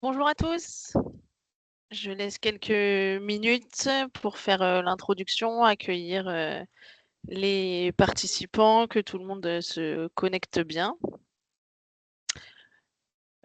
Bonjour à tous. Je laisse quelques minutes pour faire l'introduction, accueillir les participants, que tout le monde se connecte bien.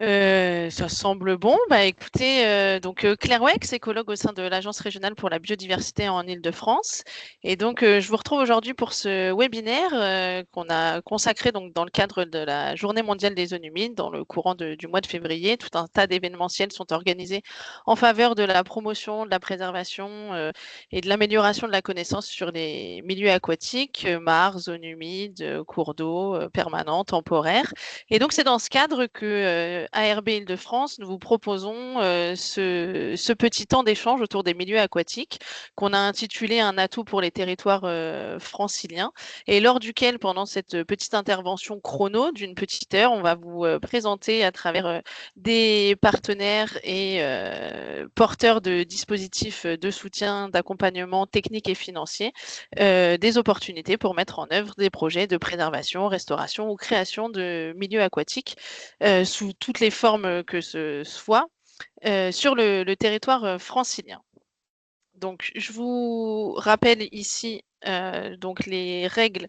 Ça semble bon. Bah, écoutez, Claire Wex, écologue au sein de l'Agence régionale pour la biodiversité en Île-de-France. Et donc, je vous retrouve aujourd'hui pour ce webinaire qu'on a consacré donc, dans le cadre de la Journée mondiale des zones humides, dans le courant du mois de février. Tout un tas d'événementiels sont organisés en faveur de la promotion, de la préservation et de l'amélioration de la connaissance sur les milieux aquatiques, mares, zones humides, cours d'eau, permanents, temporaires. Et donc, c'est dans ce cadre que ARB Île-de-France, nous vous proposons ce petit temps d'échange autour des milieux aquatiques qu'on a intitulé Un atout pour les territoires franciliens et lors duquel, pendant cette petite intervention chrono d'une petite heure, on va vous présenter à travers des partenaires et porteurs de dispositifs de soutien, d'accompagnement technique et financier, des opportunités pour mettre en œuvre des projets de préservation, restauration ou création de milieux aquatiques sous toutes les formes que ce soit sur le territoire francilien. Donc, je vous rappelle ici donc les règles,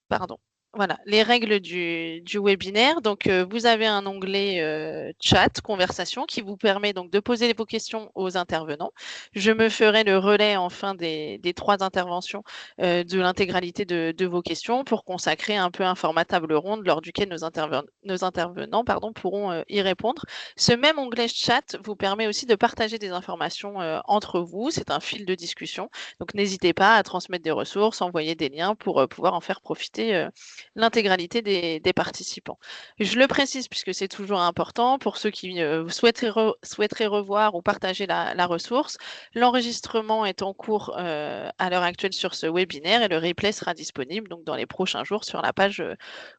pardon. Voilà, les règles du webinaire. Donc, vous avez un onglet chat, conversation, qui vous permet donc de poser vos questions aux intervenants. Je me ferai le relais en fin des trois interventions de l'intégralité de vos questions pour consacrer un peu un format table ronde lors duquel nos intervenants pourront y répondre. Ce même onglet chat vous permet aussi de partager des informations entre vous. C'est un fil de discussion. Donc, n'hésitez pas à transmettre des ressources, envoyer des liens pour pouvoir en faire profiter l'intégralité des participants. Je le précise puisque c'est toujours important pour ceux qui souhaiteraient revoir ou partager la ressource. L'enregistrement est en cours à l'heure actuelle sur ce webinaire et le replay sera disponible donc dans les prochains jours sur la page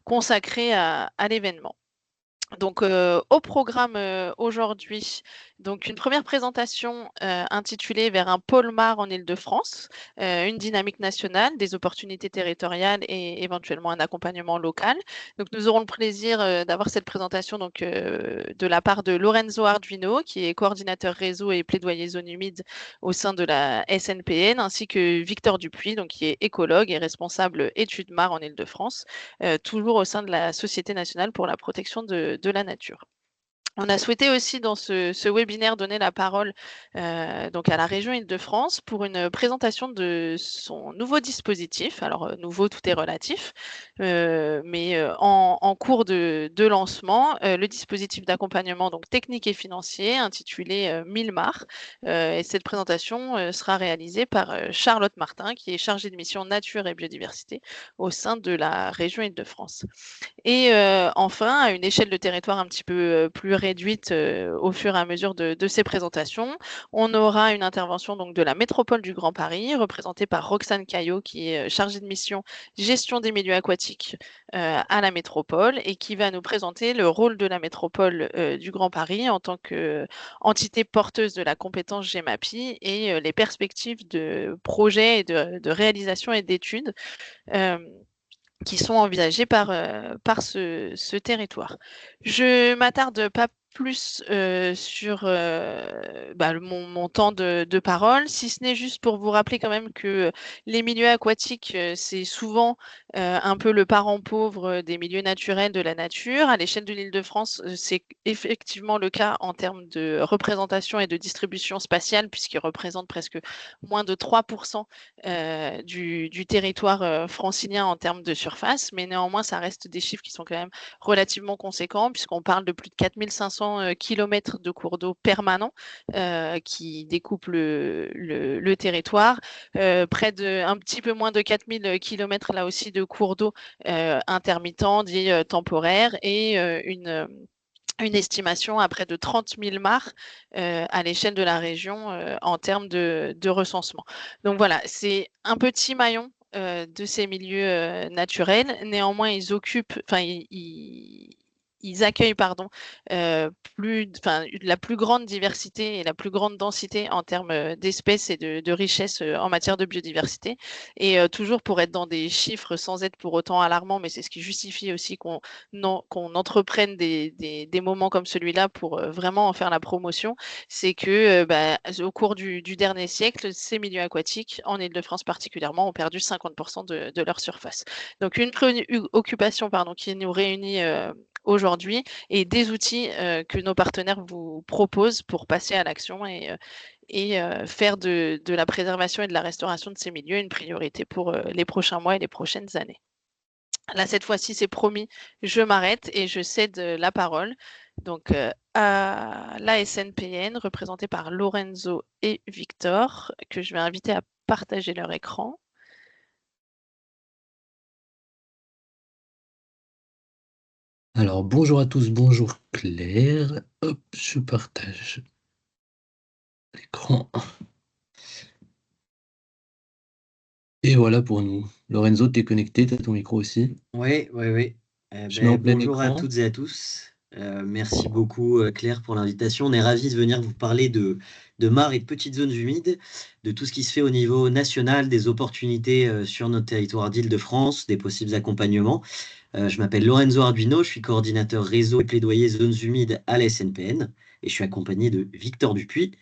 consacrée à l'événement. Donc, au programme aujourd'hui, donc une première présentation intitulée Vers un pôle Mar en Île-de-France, une dynamique nationale, des opportunités territoriales et éventuellement un accompagnement local. Donc, nous aurons le plaisir d'avoir cette présentation donc, de la part de Lorenzo Arduino, qui est coordinateur réseau et plaidoyer zone humide au sein de la SNPN, ainsi que Victor Dupuis, donc, qui est écologue et responsable études Mar en Île-de-France, toujours au sein de la Société nationale pour la protection de la nature. On a souhaité aussi dans ce webinaire donner la parole donc à la région Île-de-France pour une présentation de son nouveau dispositif. Alors nouveau, tout est relatif, mais en cours de lancement, le dispositif d'accompagnement donc technique et financier intitulé 1000 Mar. Et cette présentation sera réalisée par Charlotte Martin, qui est chargée de mission nature et biodiversité au sein de la région Île-de-France. Et enfin, à une échelle de territoire un petit peu plus réduite au fur et à mesure de ces présentations, on aura une intervention donc de la métropole du Grand Paris, représentée par Roxane Caillot, qui est chargée de mission gestion des milieux aquatiques à la métropole et qui va nous présenter le rôle de la métropole du Grand Paris en tant qu'entité porteuse de la compétence GEMAPI et les perspectives de projets et de réalisation et d'études qui sont envisagés par ce territoire. Je m'attarde pas plus sur mon temps de parole, si ce n'est juste pour vous rappeler quand même que les milieux aquatiques, c'est souvent un peu le parent pauvre des milieux naturels de la nature. À l'échelle de l'Île-de-France, c'est effectivement le cas en termes de représentation et de distribution spatiale, puisqu'ils représentent presque moins de 3% du territoire francilien en termes de surface, mais néanmoins, ça reste des chiffres qui sont quand même relativement conséquents, puisqu'on parle de plus de 4500 km de cours d'eau permanents qui découpent le territoire, près de un petit peu moins de 4000 km là aussi de cours d'eau intermittents, dits temporaires, et une estimation à près de 30 000 mares à l'échelle de la région en termes de recensement. Donc voilà, c'est un petit maillon de ces milieux naturels. Néanmoins, ils ils accueillent pardon, la plus grande diversité et la plus grande densité en termes d'espèces et de richesses en matière de biodiversité. Et toujours pour être dans des chiffres sans être pour autant alarmant, mais c'est ce qui justifie aussi qu'on entreprenne des moments comme celui-là pour vraiment en faire la promotion, c'est que au cours du dernier siècle, ces milieux aquatiques, en Île-de-France particulièrement, ont perdu 50% de leur surface. Donc une préoccupation pardon, qui nous réunit aujourd'hui et des outils que nos partenaires vous proposent pour passer à l'action et faire de la préservation et de la restauration de ces milieux une priorité pour les prochains mois et les prochaines années. Là, cette fois-ci, c'est promis, je m'arrête et je cède la parole donc à l'ASNPN, représentée par Lorenzo et Victor, que je vais inviter à partager leur écran. Alors, bonjour à tous, bonjour Claire. Hop, je partage l'écran. Et voilà pour nous. Lorenzo, t'es connecté, t'as ton micro aussi. Oui, oui, oui. Je mets en plein Bonjour à écran. toutes et à tous. Merci beaucoup, Claire, pour l'invitation. On est ravis de venir vous parler de mares et de petites zones humides, de tout ce qui se fait au niveau national, des opportunités sur notre territoire d'Île-de-France, des possibles accompagnements. Je m'appelle Lorenzo Arduino, je suis coordinateur réseau et plaidoyer zones humides à la SNPN et je suis accompagné de Victor Dupuis.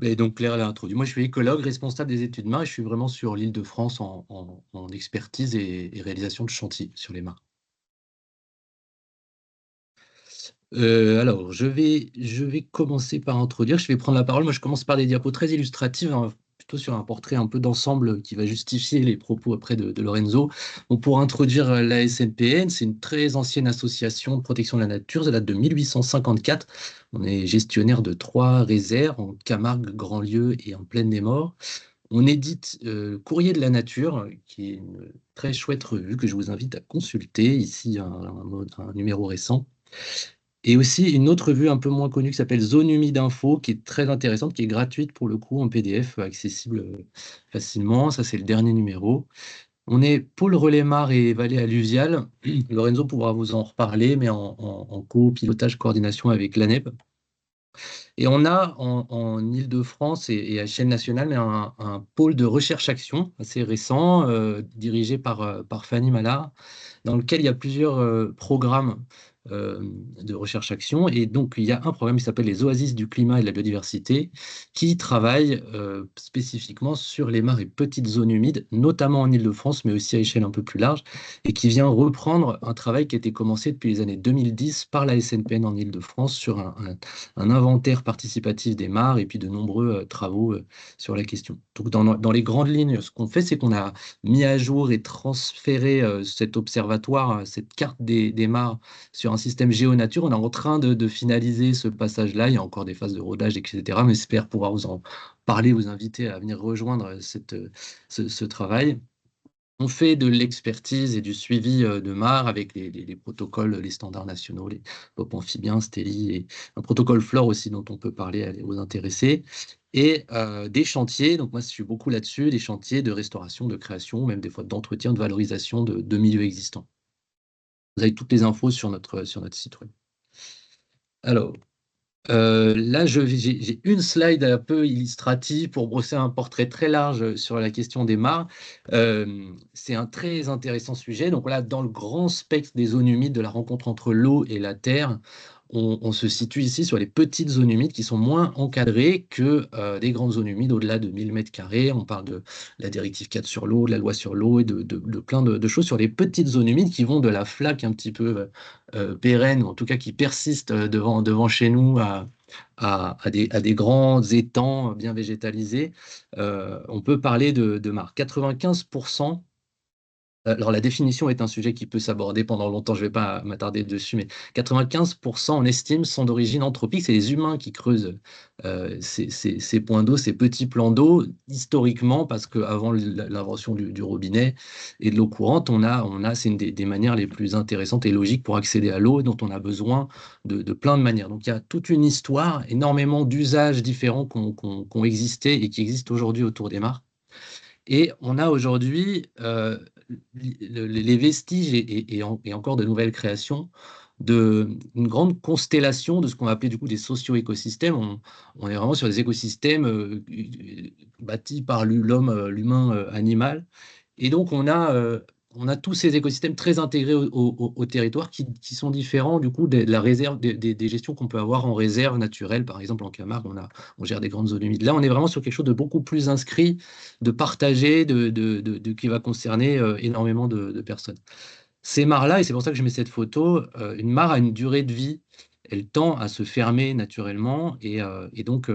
Et donc Claire l'a introduit. Moi, je suis écologue, responsable des études mares et je suis vraiment sur l'Île-de-France en expertise et réalisation de chantiers sur les mares. Alors, je vais commencer par introduire. Je vais prendre la parole. Moi, je commence par des diapos très illustratives, hein, plutôt sur un portrait un peu d'ensemble qui va justifier les propos après de Lorenzo. Donc, pour introduire la SNPN, c'est une très ancienne association de protection de la nature. Ça date de 1854. On est gestionnaire de 3 réserves en Camargue, Grandlieu et en Plaine des Morts. On édite Courrier de la Nature, qui est une très chouette revue que je vous invite à consulter. Ici, un numéro récent. Et aussi une autre revue un peu moins connue qui s'appelle Zone Humide Info, qui est très intéressante, qui est gratuite pour le coup en PDF, accessible facilement. Ça, c'est le dernier numéro. On est pôle relais mare et vallée alluviale. Lorenzo pourra vous en reparler, mais en co-pilotage, coordination avec l'ANEP. Et on a en Île-de-France et à échelle nationale un pôle de recherche-action assez récent, dirigé par Fanny Mallard, dans lequel il y a plusieurs programmes de recherche-action. Et donc, il y a un programme qui s'appelle les Oasis du climat et de la biodiversité, qui travaille spécifiquement sur les mares et petites zones humides, notamment en Île-de-France, mais aussi à échelle un peu plus large, et qui vient reprendre un travail qui a été commencé depuis les années 2010 par la SNPN en Île-de-France sur un inventaire participatif des mares et puis de nombreux travaux sur la question. Donc, dans les grandes lignes, ce qu'on fait, c'est qu'on a mis à jour et transféré cet observatoire, cette carte des mares sur un système géonature. On est en train de finaliser ce passage-là. Il y a encore des phases de rodage, etc. Mais j'espère pouvoir vous en parler, vous inviter à venir rejoindre ce travail. On fait de l'expertise et du suivi de mares avec les protocoles, les standards nationaux, les POP amphibiens, STELI, et un protocole flore aussi dont on peut parler aux intéressés. Et des chantiers, donc moi je suis beaucoup là-dessus, des chantiers de restauration, de création, même des fois d'entretien, de valorisation de milieux existants. Vous avez toutes les infos sur notre site web. Alors, là, j'ai une slide un peu illustrative pour brosser un portrait très large sur la question des mares. C'est un très intéressant sujet. Donc là, dans le grand spectre des zones humides, de la rencontre entre l'eau et la terre, on se situe ici sur les petites zones humides qui sont moins encadrées que des grandes zones humides au-delà de 1000 mètres carrés. On parle de la directive 4 sur l'eau, de la loi sur l'eau et de plein de choses sur les petites zones humides qui vont de la flaque un petit peu pérenne, ou en tout cas qui persiste devant chez nous à des grands étangs bien végétalisés. On peut parler de mares. 95%. Alors, la définition est un sujet qui peut s'aborder pendant longtemps, je ne vais pas m'attarder dessus, mais 95%, on estime, sont d'origine anthropique. C'est les humains qui creusent ces points d'eau, ces petits plans d'eau, historiquement, parce qu'avant l'invention du robinet et de l'eau courante, c'est une des manières les plus intéressantes et logiques pour accéder à l'eau, dont on a besoin de plein de manières. Donc, il y a toute une histoire, énormément d'usages différents qui ont existé et qui existent aujourd'hui autour des mares. Et on a aujourd'hui les vestiges et encore de nouvelles créations une grande constellation de ce qu'on va appeler du coup des socio-écosystèmes. On est vraiment sur des écosystèmes bâtis par l'humain animal. Et donc, on a tous ces écosystèmes très intégrés au territoire qui sont différents du coup de la réserve, des gestions qu'on peut avoir en réserve naturelle. Par exemple, en Camargue, on gère des grandes zones humides. Là, on est vraiment sur quelque chose de beaucoup plus inscrit, de partagé, qui va concerner énormément de personnes. Ces mares-là, et c'est pour ça que je mets cette photo, une mare a une durée de vie. Elle tend à se fermer naturellement et donc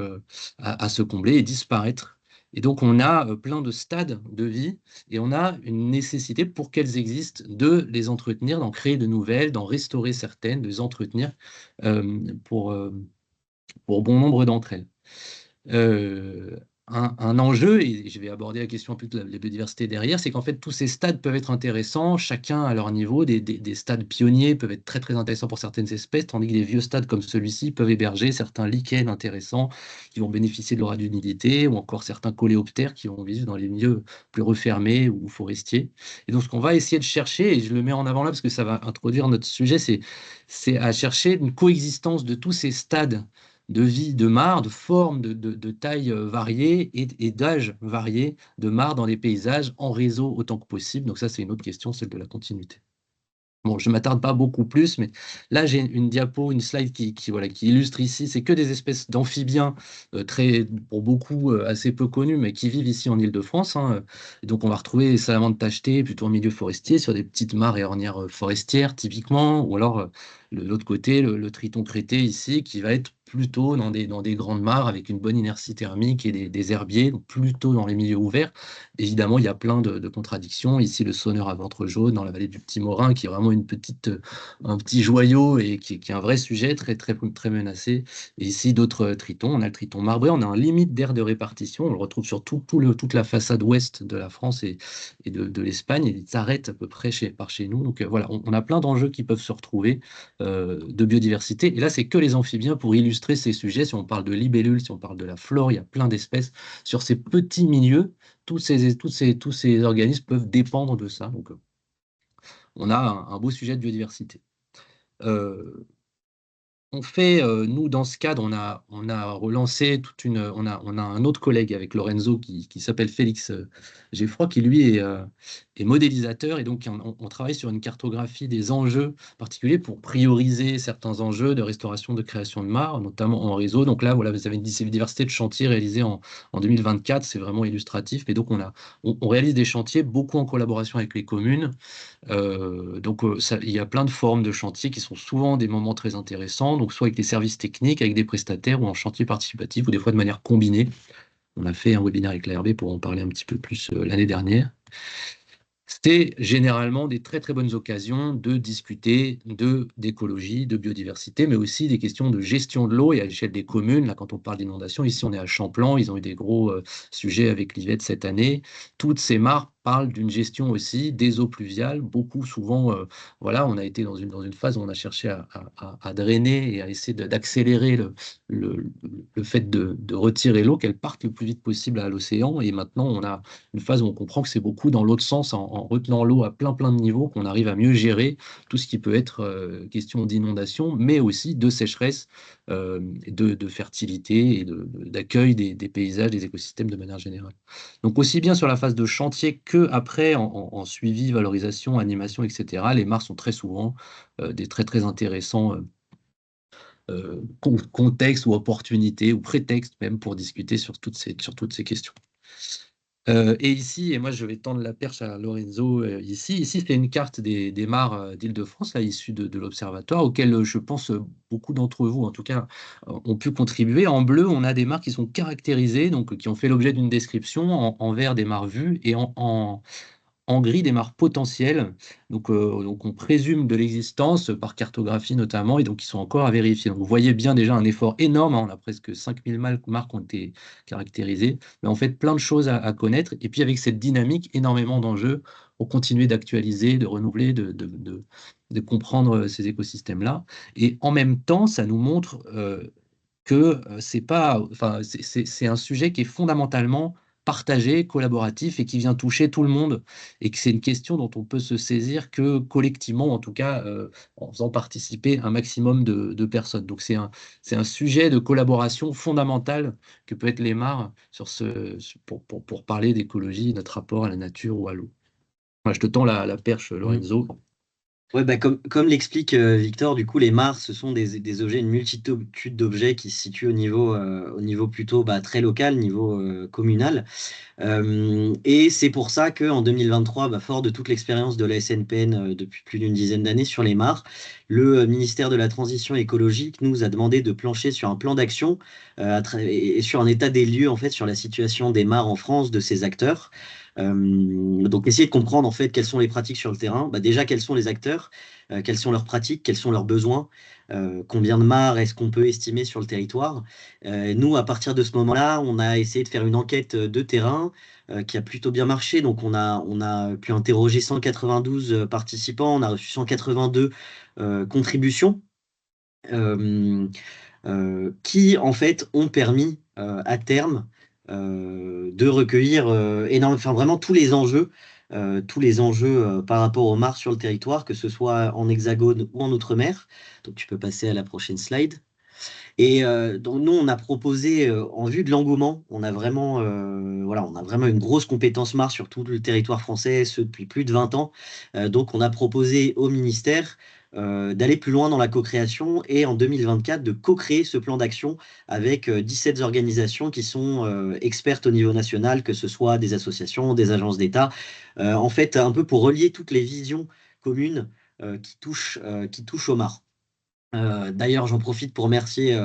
à se combler et disparaître. Et donc, on a plein de stades de vie et on a une nécessité pour qu'elles existent de les entretenir, d'en créer de nouvelles, d'en restaurer certaines, de les entretenir euh, pour, euh, pour bon nombre d'entre elles. Euh, un enjeu, et je vais aborder la question un peu de la biodiversité derrière, c'est qu'en fait, tous ces stades peuvent être intéressants, chacun à leur niveau. Des stades pionniers peuvent être très, très intéressants pour certaines espèces, tandis que des vieux stades comme celui-ci peuvent héberger certains lichens intéressants qui vont bénéficier de l'aura d'humidité, ou encore certains coléoptères qui vont vivre dans les milieux plus refermés ou forestiers. Et donc, ce qu'on va essayer de chercher, et je le mets en avant là parce que ça va introduire notre sujet, c'est à chercher une coexistence de tous ces stades de vie de mares, de formes, de tailles variées et d'âges variés de mares dans les paysages en réseau autant que possible. Donc ça, c'est une autre question, celle de la continuité. Bon, je ne m'attarde pas beaucoup plus, mais là, j'ai une diapo, une slide voilà, qui illustre ici. C'est que des espèces d'amphibiens, pour beaucoup, assez peu connus, mais qui vivent ici en Île-de-France, hein. Et donc, on va retrouver les salamandres tachetées plutôt en milieu forestier, sur des petites mares et ornières forestières, typiquement, ou alors, de l'autre côté, le triton crêté ici, qui va être plutôt dans des grandes mares avec une bonne inertie thermique et des herbiers, donc plutôt dans les milieux ouverts. Évidemment, il y a plein de contradictions. Ici, le sonneur à ventre jaune dans la vallée du Petit Morin, qui est vraiment un petit joyau et qui est un vrai sujet très, très, très menacé. Et ici, d'autres tritons. On a le triton marbré. On a un limite d'aire de répartition. On le retrouve sur toute la façade ouest de la France et de l'Espagne. Et il s'arrête à peu près par chez nous. Donc voilà, on a plein d'enjeux qui peuvent se retrouver de biodiversité. Et là, c'est que les amphibiens pour illustrer ces sujets. Si on parle de libellules, si on parle de la flore, il y a plein d'espèces sur ces petits milieux. Tous ces organismes peuvent dépendre de ça. Donc, on a un beau sujet de biodiversité. Euh, nous, dans ce cadre, on a relancé on a un autre collègue avec Lorenzo qui s'appelle Félix Geffroy, qui lui est modélisateur, et donc on travaille sur une cartographie des enjeux particuliers pour prioriser certains enjeux de restauration, de création de mares, notamment en réseau. Donc là, voilà, vous avez une diversité de chantiers réalisés en 2024, c'est vraiment illustratif. Et donc, on réalise des chantiers, beaucoup en collaboration avec les communes. Il y a plein de formes de chantiers qui sont souvent des moments très intéressants, donc soit avec des services techniques, avec des prestataires ou en chantier participatif, ou des fois de manière combinée. On a fait un webinaire avec l'ARB pour en parler un petit peu plus l'année dernière. C'était généralement des très très bonnes occasions de discuter d'écologie, de biodiversité, mais aussi des questions de gestion de l'eau et à l'échelle des communes. Là, quand on parle d'inondation, ici on est à Champlan, ils ont eu des gros sujets avec l'Yvette cette année. Toutes ces mares parlent d'une gestion aussi des eaux pluviales. Beaucoup, souvent, voilà, on a été dans une phase où on a cherché à drainer et à essayer d'accélérer le, le fait de retirer l'eau, qu'elle parte le plus vite possible à l'océan. Et maintenant, on a une phase où on comprend que c'est beaucoup dans l'autre sens, en retenant l'eau à plein de niveaux, qu'on arrive à mieux gérer tout ce qui peut être question d'inondation, mais aussi de sécheresse, de fertilité et d'accueil des paysages, des écosystèmes de manière générale. Donc aussi bien sur la phase de chantier que après en suivi, valorisation, animation, etc. Les mares sont très souvent des très très intéressants contextes ou opportunités ou prétextes même pour discuter sur sur toutes ces questions. Et ici, et moi je vais tendre la perche à Lorenzo ici c'est une carte des mares d'Île-de-France, là, issue de l'Observatoire, auquel je pense beaucoup d'entre vous, en tout cas, ont pu contribuer. En bleu, on a des mares qui sont caractérisées, donc qui ont fait l'objet d'une description, en vert des mares vues, et en gris des mares potentielles. Donc on présume de l'existence par cartographie notamment, et donc ils sont encore à vérifier. Donc vous voyez bien déjà un effort énorme, hein, on a presque 5000 mares qui ont été caractérisées, mais en fait plein de choses à connaître, et puis avec cette dynamique, énormément d'enjeux pour continuer d'actualiser, de renouveler, de comprendre ces écosystèmes-là. Et en même temps, ça nous montre que c'est pas, enfin, c'est un sujet qui est fondamentalement partagé, collaboratif et qui vient toucher tout le monde et que c'est une question dont on peut se saisir que collectivement, en tout cas en faisant participer un maximum de personnes. Donc c'est un sujet de collaboration fondamental que peut être l'EMAR pour parler d'écologie, notre rapport à la nature ou à l'eau. Voilà, je te tends la perche, Lorenzo. Ouais, bah comme l'explique Victor, du coup, les mares, ce sont des objets, une multitude d'objets qui se situent au niveau plutôt très local, niveau communal. Et c'est pour ça qu'en 2023, fort de toute l'expérience de la SNPN depuis plus d'une dizaine d'années sur les mares, le ministère de la Transition écologique nous a demandé de plancher sur un plan d'action et sur un état des lieux en fait sur la situation des mares en France, de ses acteurs. Donc essayer de comprendre en fait quelles sont les pratiques sur le terrain. Déjà quels sont les acteurs, quelles sont leurs pratiques, quels sont leurs besoins, combien de mares est-ce qu'on peut estimer sur le territoire. Nous, à partir de ce moment-là, on a essayé de faire une enquête de terrain qui a plutôt bien marché. Donc, on a pu interroger 192 participants, on a reçu 182 contributions qui, en fait, ont permis à terme de recueillir vraiment tous les enjeux par rapport aux mares sur le territoire, que ce soit en hexagone ou en outre-mer. Donc, tu peux passer à la prochaine slide. Et donc nous, on a proposé, en vue de l'engouement, on a vraiment une grosse compétence MAR sur tout le territoire français, ce depuis plus de 20 ans. Donc on a proposé au ministère d'aller plus loin dans la co-création et en 2024 de co-créer ce plan d'action avec 17 organisations qui sont expertes au niveau national, que ce soit des associations, des agences d'État, en fait un peu pour relier toutes les visions communes qui touchent au MAR. D'ailleurs, j'en profite pour remercier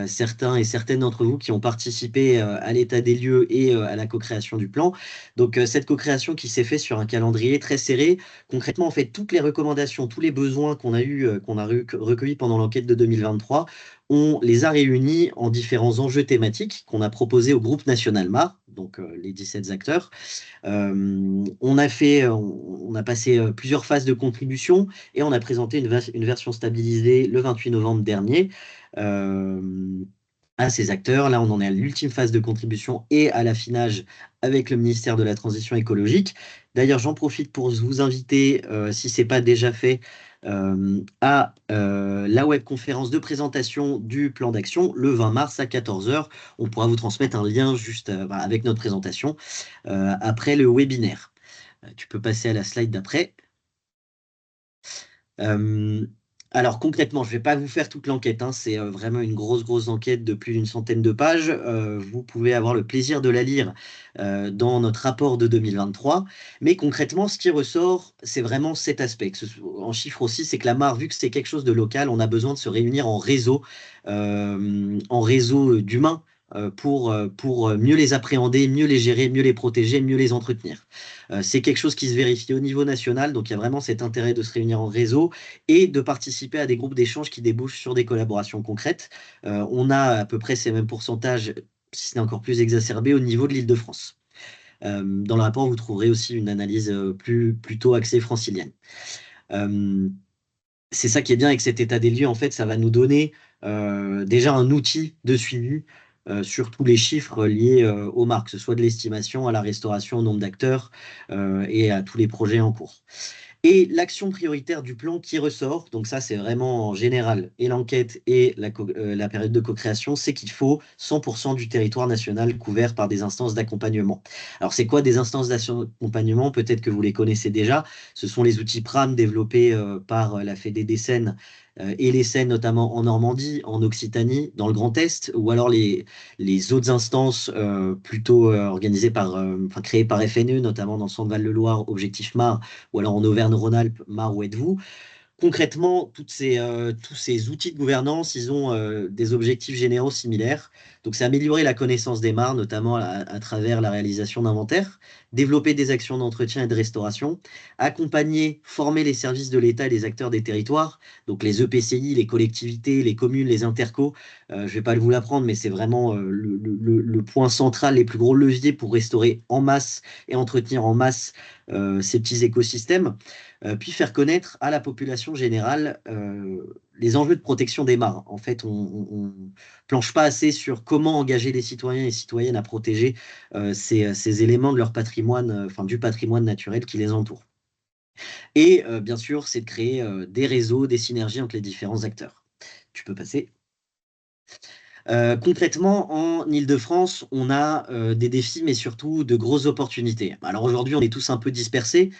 certains et certaines d'entre vous qui ont participé à l'état des lieux et à la co-création du plan. Donc, cette co-création qui s'est faite sur un calendrier très serré, concrètement, en fait, toutes les recommandations, tous les besoins qu'on a recueillis pendant l'enquête de 2023, on les a réunis en différents enjeux thématiques qu'on a proposés au groupe national MAR, donc les 17 acteurs. On a passé plusieurs phases de contribution et on a présenté une version stabilisée le 28 novembre dernier à ces acteurs. Là, on en est à l'ultime phase de contribution et à l'affinage avec le ministère de la Transition écologique. D'ailleurs, j'en profite pour vous inviter, si ce n'est pas déjà fait, à la webconférence de présentation du plan d'action le 20 mars à 14h. On pourra vous transmettre un lien juste avec notre présentation après le webinaire. Tu peux passer à la slide d'après. Alors concrètement, je ne vais pas vous faire toute l'enquête, hein, c'est vraiment une grosse enquête de plus d'une centaine de pages. Vous pouvez avoir le plaisir de la lire dans notre rapport de 2023. Mais concrètement, ce qui ressort, c'est vraiment cet aspect. En chiffres aussi, c'est que la mare, vu que c'est quelque chose de local, on a besoin de se réunir en réseau d'humains pour mieux les appréhender, mieux les gérer, mieux les protéger, mieux les entretenir. C'est quelque chose qui se vérifie au niveau national, donc il y a vraiment cet intérêt de se réunir en réseau et de participer à des groupes d'échange qui débouchent sur des collaborations concrètes. On a à peu près ces mêmes pourcentages, si ce n'est encore plus exacerbé, au niveau de l'Île-de-France. Dans le rapport, vous trouverez aussi une analyse plutôt axée francilienne. C'est ça qui est bien avec cet état des lieux, en fait, ça va nous donner déjà un outil de suivi sur tous les chiffres liés aux marques, que ce soit de l'estimation à la restauration, au nombre d'acteurs et à tous les projets en cours. Et l'action prioritaire du plan qui ressort, donc ça c'est vraiment en général, et l'enquête et la période de co-création, c'est qu'il faut 100% du territoire national couvert par des instances d'accompagnement. Alors c'est quoi des instances d'accompagnement? Peut-être que vous les connaissez déjà. Ce sont les outils PRAM développés par la Fédé des Seines et les Seines, notamment en Normandie, en Occitanie, dans le Grand Est, ou alors les autres instances plutôt créées par FNE, notamment dans le Centre Val-de-Loire, Objectif MAR, ou alors en Auvergne-Rhône-Alpes, MAR ou Êtes-vous. Concrètement, tous ces outils de gouvernance, ils ont des objectifs généraux similaires. Donc, c'est améliorer la connaissance des mares, notamment à travers la réalisation d'inventaires, développer des actions d'entretien et de restauration, accompagner, former les services de l'État et les acteurs des territoires, donc les EPCI, les collectivités, les communes, les intercos. Je ne vais pas vous l'apprendre, mais c'est vraiment le point central, les plus gros leviers pour restaurer en masse et entretenir en masse ces petits écosystèmes. Puis faire connaître à la population générale les enjeux de protection des mares. En fait, on planche pas assez sur comment engager les citoyens et citoyennes à protéger ces éléments de leur patrimoine, enfin du patrimoine naturel qui les entoure. Et bien sûr, c'est de créer des réseaux, des synergies entre les différents acteurs. Tu peux passer. Concrètement, en Île-de-France, on a des défis, mais surtout de grosses opportunités. Alors aujourd'hui, on est tous un peu dispersés.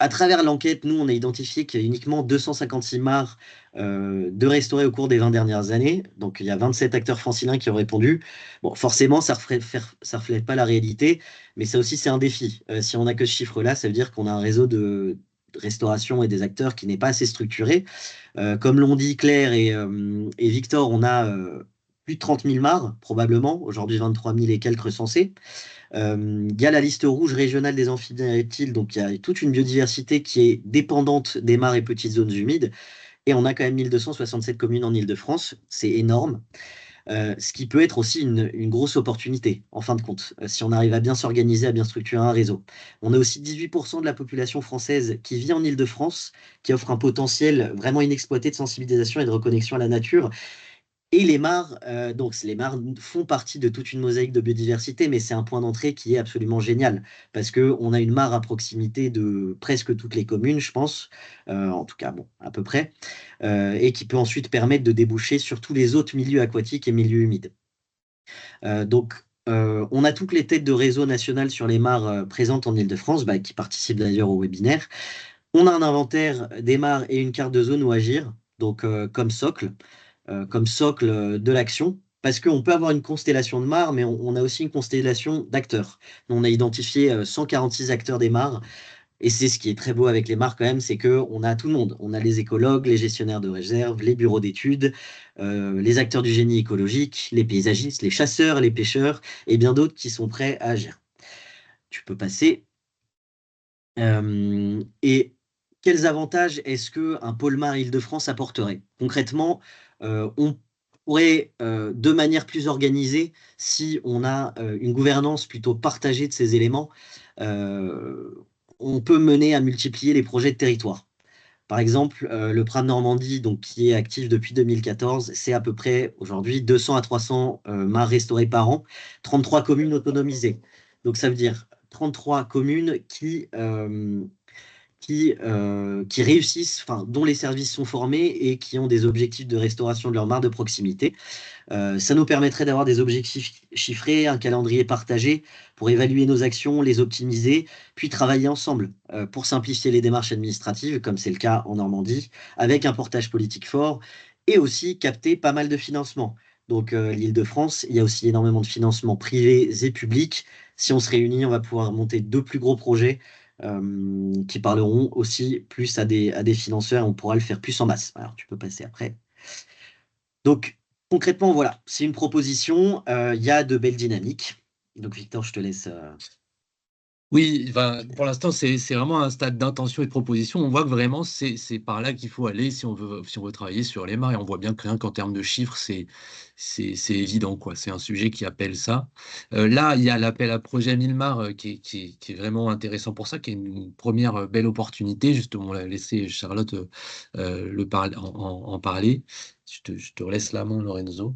À travers l'enquête, nous, on a identifié qu'il y a uniquement 256 mares de restaurées au cours des 20 dernières années. Donc, il y a 27 acteurs franciliens qui ont répondu. Bon, forcément, ça reflète pas la réalité, mais ça aussi, c'est un défi. Si on n'a que ce chiffre-là, ça veut dire qu'on a un réseau de restauration et des acteurs qui n'est pas assez structuré. Comme l'ont dit Claire et Victor, on a plus de 30 000 mares, probablement, aujourd'hui 23 000 et quelques recensés. Il y a la liste rouge régionale des amphibiens et reptiles, donc il y a toute une biodiversité qui est dépendante des mares et petites zones humides. Et on a quand même 1267 communes en Île-de-France, c'est énorme. Ce qui peut être aussi une grosse opportunité, en fin de compte, si on arrive à bien s'organiser, à bien structurer un réseau. On a aussi 18% de la population française qui vit en Île-de-France, qui offre un potentiel vraiment inexploité de sensibilisation et de reconnexion à la nature. Et les mares, donc les mares font partie de toute une mosaïque de biodiversité, mais c'est un point d'entrée qui est absolument génial, parce qu'on a une mare à proximité de presque toutes les communes, je pense, en tout cas, bon, à peu près, et qui peut ensuite permettre de déboucher sur tous les autres milieux aquatiques et milieux humides. On a toutes les têtes de réseau national sur les mares présentes en Île-de-France, qui participent d'ailleurs au webinaire. On a un inventaire des mares et une carte de zone où agir, donc comme socle de l'action, parce qu'on peut avoir une constellation de mares, mais on a aussi une constellation d'acteurs. On a identifié 146 acteurs des mares, et c'est ce qui est très beau avec les mares quand même, c'est qu'on a tout le monde. On a les écologues, les gestionnaires de réserve, les bureaux d'études, les acteurs du génie écologique, les paysagistes, les chasseurs, les pêcheurs, et bien d'autres qui sont prêts à agir. Tu peux passer. Et quels avantages est-ce qu'un pôle mare Île-de-France apporterait? Concrètement, on pourrait, de manière plus organisée, si on a une gouvernance plutôt partagée de ces éléments, on peut mener à multiplier les projets de territoire. Par exemple, le PRAM Normandie, donc, qui est actif depuis 2014, c'est à peu près aujourd'hui 200 à 300 mares restaurées par an, 33 communes autonomisées. Donc ça veut dire 33 communes qui réussissent, enfin, dont les services sont formés et qui ont des objectifs de restauration de leur mare de proximité. Ça nous permettrait d'avoir des objectifs chiffrés, un calendrier partagé pour évaluer nos actions, les optimiser, puis travailler ensemble pour simplifier les démarches administratives, comme c'est le cas en Normandie, avec un portage politique fort et aussi capter pas mal de financements. Donc l'Île-de-France, il y a aussi énormément de financements privés et publics. Si on se réunit, on va pouvoir monter deux plus gros projets qui parleront aussi plus à des financeurs et on pourra le faire plus en masse. Alors tu peux passer après. Donc concrètement, voilà, c'est une proposition, il y a de belles dynamiques. Donc Victor, je te laisse. Oui, enfin, pour l'instant, c'est vraiment un stade d'intention et de proposition. On voit que vraiment, c'est par là qu'il faut aller si on veut travailler sur les mares. Et on voit bien que rien qu'en termes de chiffres, c'est évident, quoi. C'est un sujet qui appelle ça. Là, il y a l'appel à projet 1000 mares qui est vraiment intéressant pour ça, qui est une première belle opportunité. Justement, on va laisser Charlotte en parler. Je te laisse la main, Lorenzo.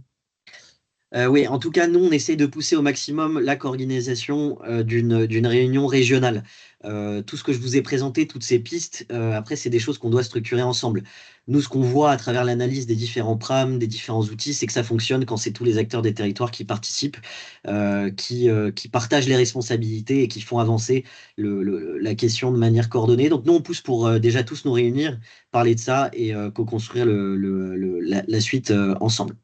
Oui, en tout cas, nous, on essaie de pousser au maximum la coorganisation d'une réunion régionale. Tout ce que je vous ai présenté, toutes ces pistes, après, c'est des choses qu'on doit structurer ensemble. Nous, ce qu'on voit à travers l'analyse des différents PRAM, des différents outils, c'est que ça fonctionne quand c'est tous les acteurs des territoires qui participent, qui partagent les responsabilités et qui font avancer la question de manière coordonnée. Donc, nous, on pousse pour déjà tous nous réunir, parler de ça et co-construire la suite ensemble.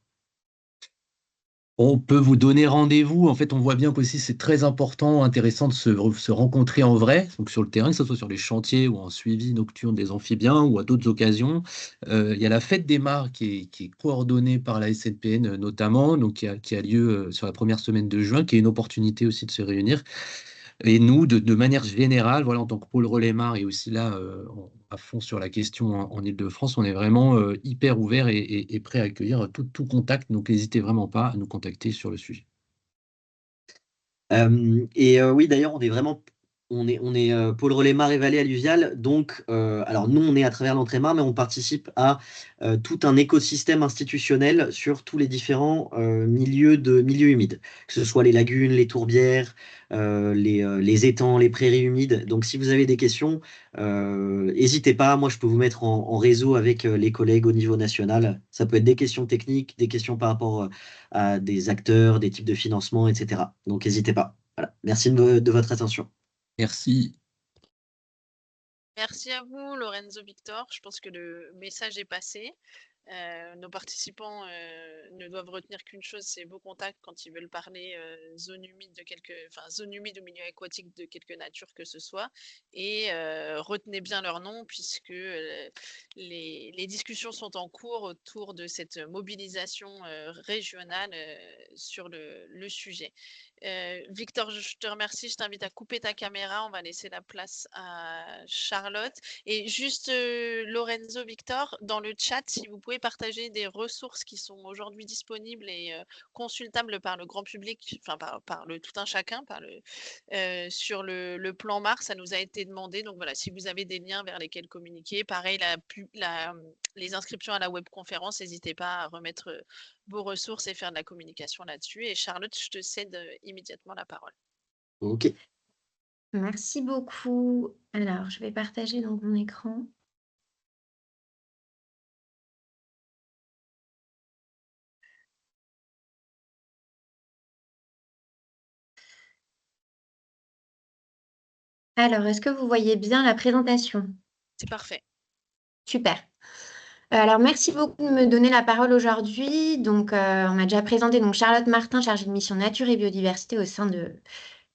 On peut vous donner rendez-vous. En fait, on voit bien qu'aussi c'est très important, intéressant de se rencontrer en vrai, donc sur le terrain, que ce soit sur les chantiers ou en suivi nocturne des amphibiens ou à d'autres occasions. Il y a la fête des mares qui est coordonnée par la SNPN notamment, donc qui a lieu sur la première semaine de juin, qui est une opportunité aussi de se réunir. Et nous, de manière générale, voilà, en tant que pôle relais Mar et aussi là, à fond sur la question en Île-de-France, on est vraiment hyper ouvert et prêt à accueillir tout contact. Donc, n'hésitez vraiment pas à nous contacter sur le sujet. Oui, d'ailleurs, on est vraiment On est pôle relais mare et vallée alluviale, donc alors nous on est à travers l'Entrée-Mare, mais on participe à tout un écosystème institutionnel sur tous les différents milieux humides, que ce soit les lagunes, les tourbières, les étangs, les prairies humides. Donc si vous avez des questions, n'hésitez pas, moi je peux vous mettre en réseau avec les collègues au niveau national. Ça peut être des questions techniques, des questions par rapport à des acteurs, des types de financement, etc. Donc n'hésitez pas. Voilà. Merci de votre attention. Merci. Merci à vous, Lorenzo Victor. Je pense que le message est passé. Nos participants ne doivent retenir qu'une chose, c'est vos contacts quand ils veulent parler zone humide zone humide ou milieu aquatique de quelque nature que ce soit. Et retenez bien leur nom puisque les discussions sont en cours autour de cette mobilisation régionale sur le sujet. Victor, je te remercie. Je t'invite à couper ta caméra. On va laisser la place à Charlotte. Et juste, Lorenzo, Victor, dans le chat, si vous pouvez partager des ressources qui sont aujourd'hui disponibles et consultables par le grand public, enfin par le tout un chacun, sur le plan Mars, ça nous a été demandé. Donc voilà, si vous avez des liens vers lesquels communiquer, pareil, les inscriptions à la webconférence, n'hésitez pas à remettre vos ressources et faire de la communication là-dessus. Et Charlotte, je te cède immédiatement la parole. Ok. Merci beaucoup. Alors, je vais partager donc mon écran. Alors, est-ce que vous voyez bien la présentation? C'est parfait. Super. Alors, merci beaucoup de me donner la parole aujourd'hui. Donc, on m'a déjà présenté donc Charlotte Martin, chargée de mission nature et biodiversité au sein du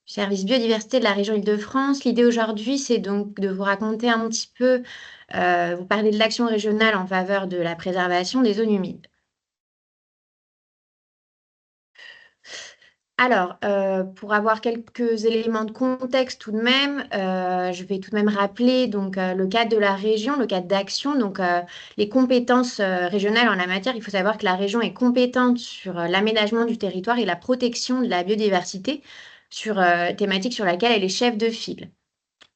service biodiversité de la région Île-de-France. L'idée aujourd'hui, c'est donc de vous raconter un petit peu, vous parler de l'action régionale en faveur de la préservation des zones humides. Alors, pour avoir quelques éléments de contexte tout de même, je vais tout de même rappeler donc, le cadre de la région, le cadre d'action, donc les compétences régionales en la matière. Il faut savoir que la région est compétente sur l'aménagement du territoire et la protection de la biodiversité, sur thématique sur laquelle elle est chef de file.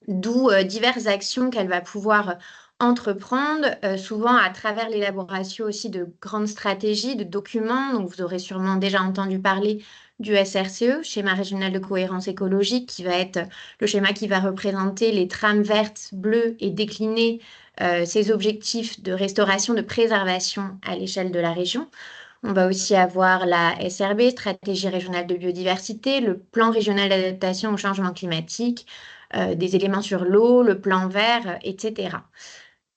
D'où diverses actions qu'elle va pouvoir entreprendre, souvent à travers l'élaboration aussi de grandes stratégies, de documents. Donc, vous aurez sûrement déjà entendu parler du SRCE, schéma régional de cohérence écologique, qui va être le schéma qui va représenter les trames vertes, bleues et décliner ces objectifs de restauration, de préservation à l'échelle de la région. On va aussi avoir la SRB, stratégie régionale de biodiversité, le plan régional d'adaptation au changement climatique, des éléments sur l'eau, le plan vert, etc.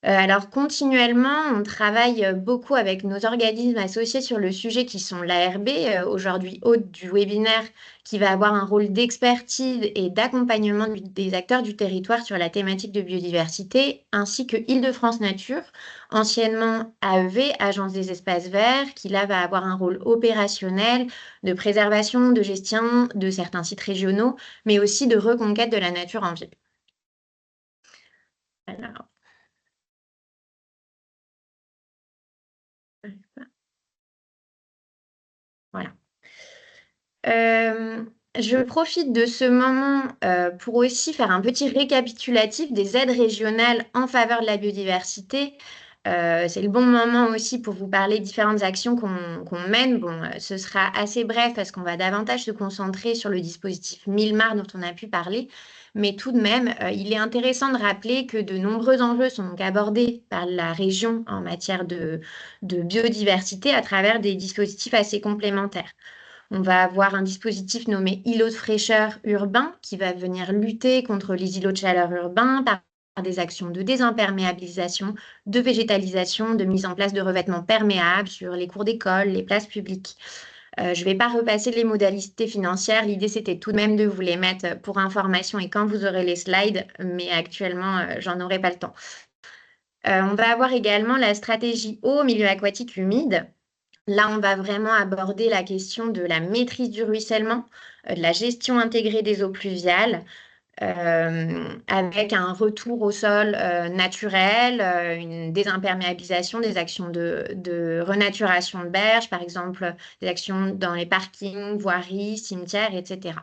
Alors continuellement, on travaille beaucoup avec nos organismes associés sur le sujet qui sont l'ARB, aujourd'hui hôte du webinaire, qui va avoir un rôle d'expertise et d'accompagnement des acteurs du territoire sur la thématique de biodiversité, ainsi que Île-de-France Nature, anciennement AEV, Agence des espaces verts, qui là va avoir un rôle opérationnel de préservation, de gestion de certains sites régionaux, mais aussi de reconquête de la nature en ville. Alors, voilà. Je profite de ce moment pour aussi faire un petit récapitulatif des aides régionales en faveur de la biodiversité. C'est le bon moment aussi pour vous parler de différentes actions qu'on mène. Bon, ce sera assez bref parce qu'on va davantage se concentrer sur le dispositif Milmar dont on a pu parler. Mais tout de même, il est intéressant de rappeler que de nombreux enjeux sont donc abordés par la région en matière de biodiversité à travers des dispositifs assez complémentaires. On va avoir un dispositif nommé îlot de fraîcheur urbain qui va venir lutter contre les îlots de chaleur urbains par des actions de désimperméabilisation, de végétalisation, de mise en place de revêtements perméables sur les cours d'école, les places publiques. Je ne vais pas repasser les modalités financières. L'idée, c'était tout de même de vous les mettre pour information et quand vous aurez les slides, mais actuellement, j'en aurai pas le temps. On va avoir également la stratégie eau milieu aquatique humide. Là, on va vraiment aborder la question de la maîtrise du ruissellement, de la gestion intégrée des eaux pluviales, avec un retour au sol naturel, une désimperméabilisation, des actions de renaturation de berges, par exemple des actions dans les parkings, voiries, cimetières, etc.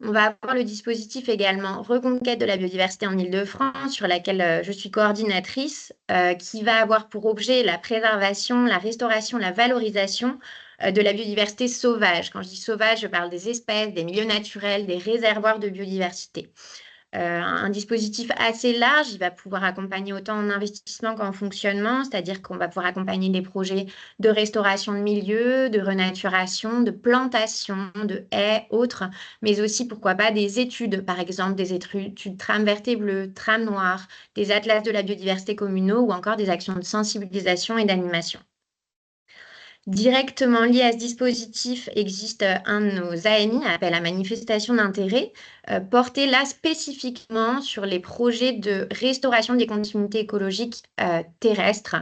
On va avoir le dispositif également Reconquête de la biodiversité en Île-de-France, sur laquelle je suis coordinatrice, qui va avoir pour objet la préservation, la restauration, la valorisation de la biodiversité sauvage. Quand je dis sauvage, je parle des espèces, des milieux naturels, des réservoirs de biodiversité. Un dispositif assez large, il va pouvoir accompagner autant en investissement qu'en fonctionnement, c'est-à-dire qu'on va pouvoir accompagner des projets de restauration de milieux, de renaturation, de plantation, de haies, autres, mais aussi, pourquoi pas, des études, par exemple des études trame verte et bleue, trame noire, des atlas de la biodiversité communaux ou encore des actions de sensibilisation et d'animation. Directement lié à ce dispositif existe un de nos AMI, appel à manifestation d'intérêt, porté là spécifiquement sur les projets de restauration des continuités écologiques terrestres.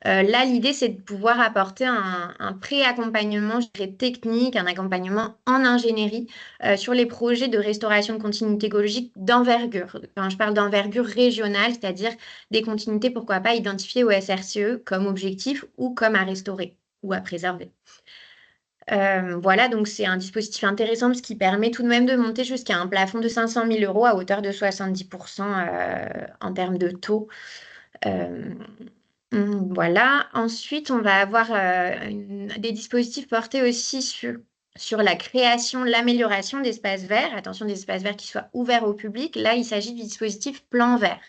Là, l'idée, c'est de pouvoir apporter un pré-accompagnement technique, un accompagnement en ingénierie sur les projets de restauration de continuités écologiques d'envergure. Quand je parle d'envergure régionale, c'est-à-dire des continuités, pourquoi pas, identifiées au SRCE comme objectif ou comme à restaurer ou à préserver. Voilà, donc c'est un dispositif intéressant parce qu'il permet tout de même de monter jusqu'à un plafond de 500 000 € à hauteur de 70% en termes de taux. Voilà. Ensuite, on va avoir des dispositifs portés aussi sur la création, l'amélioration d'espaces verts. Attention, des espaces verts qui soient ouverts au public. Là, il s'agit du dispositif Plan Vert.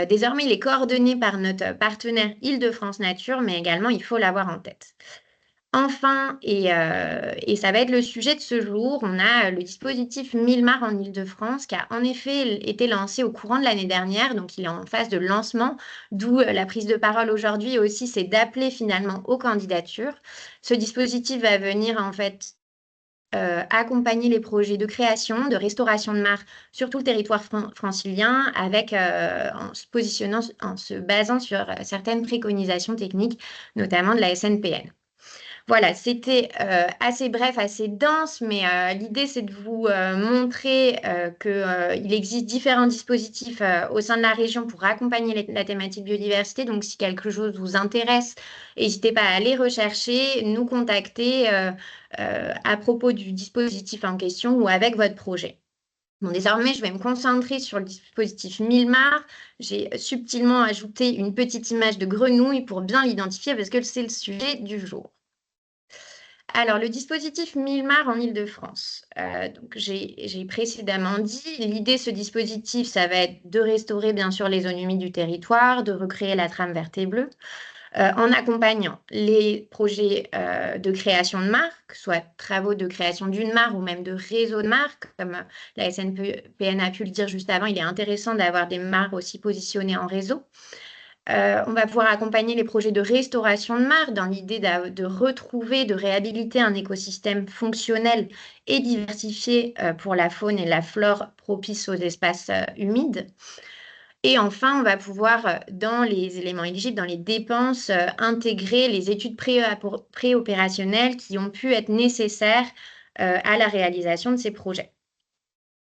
Désormais, il est coordonné par notre partenaire Île-de-France Nature, mais également, il faut l'avoir en tête. Enfin, et ça va être le sujet de ce jour, on a le dispositif Mille-Mare en Île-de-France qui a en effet été lancé au courant de l'année dernière, donc il est en phase de lancement, d'où la prise de parole aujourd'hui aussi, c'est d'appeler finalement aux candidatures. Ce dispositif va venir en fait accompagner les projets de création, de restauration de mares sur tout le territoire francilien, en se basant sur certaines préconisations techniques, notamment de la SNPN. Voilà, c'était assez bref, assez dense, mais l'idée, c'est de vous montrer qu'il existe différents dispositifs au sein de la région pour accompagner la thématique biodiversité. Donc, si quelque chose vous intéresse, n'hésitez pas à aller rechercher, nous contacter à propos du dispositif en question ou avec votre projet. Bon, désormais, je vais me concentrer sur le dispositif Mille-Mare. J'ai subtilement ajouté une petite image de grenouille pour bien l'identifier parce que c'est le sujet du jour. Alors, le dispositif Mille-Mare en Île-de-France. Donc, j'ai précédemment dit, l'idée de ce dispositif, ça va être de restaurer bien sûr les zones humides du territoire, de recréer la trame verte et bleue, en accompagnant les projets de création de mares, que ce soit travaux de création d'une mare ou même de réseau de mares, comme la SNPN a pu le dire juste avant, il est intéressant d'avoir des mares aussi positionnées en réseau. On va pouvoir accompagner les projets de restauration de mares dans l'idée de retrouver, de réhabiliter un écosystème fonctionnel et diversifié pour la faune et la flore propice aux espaces humides. Et enfin, on va pouvoir, dans les éléments éligibles, dans les dépenses, intégrer les études préopérationnelles qui ont pu être nécessaires à la réalisation de ces projets.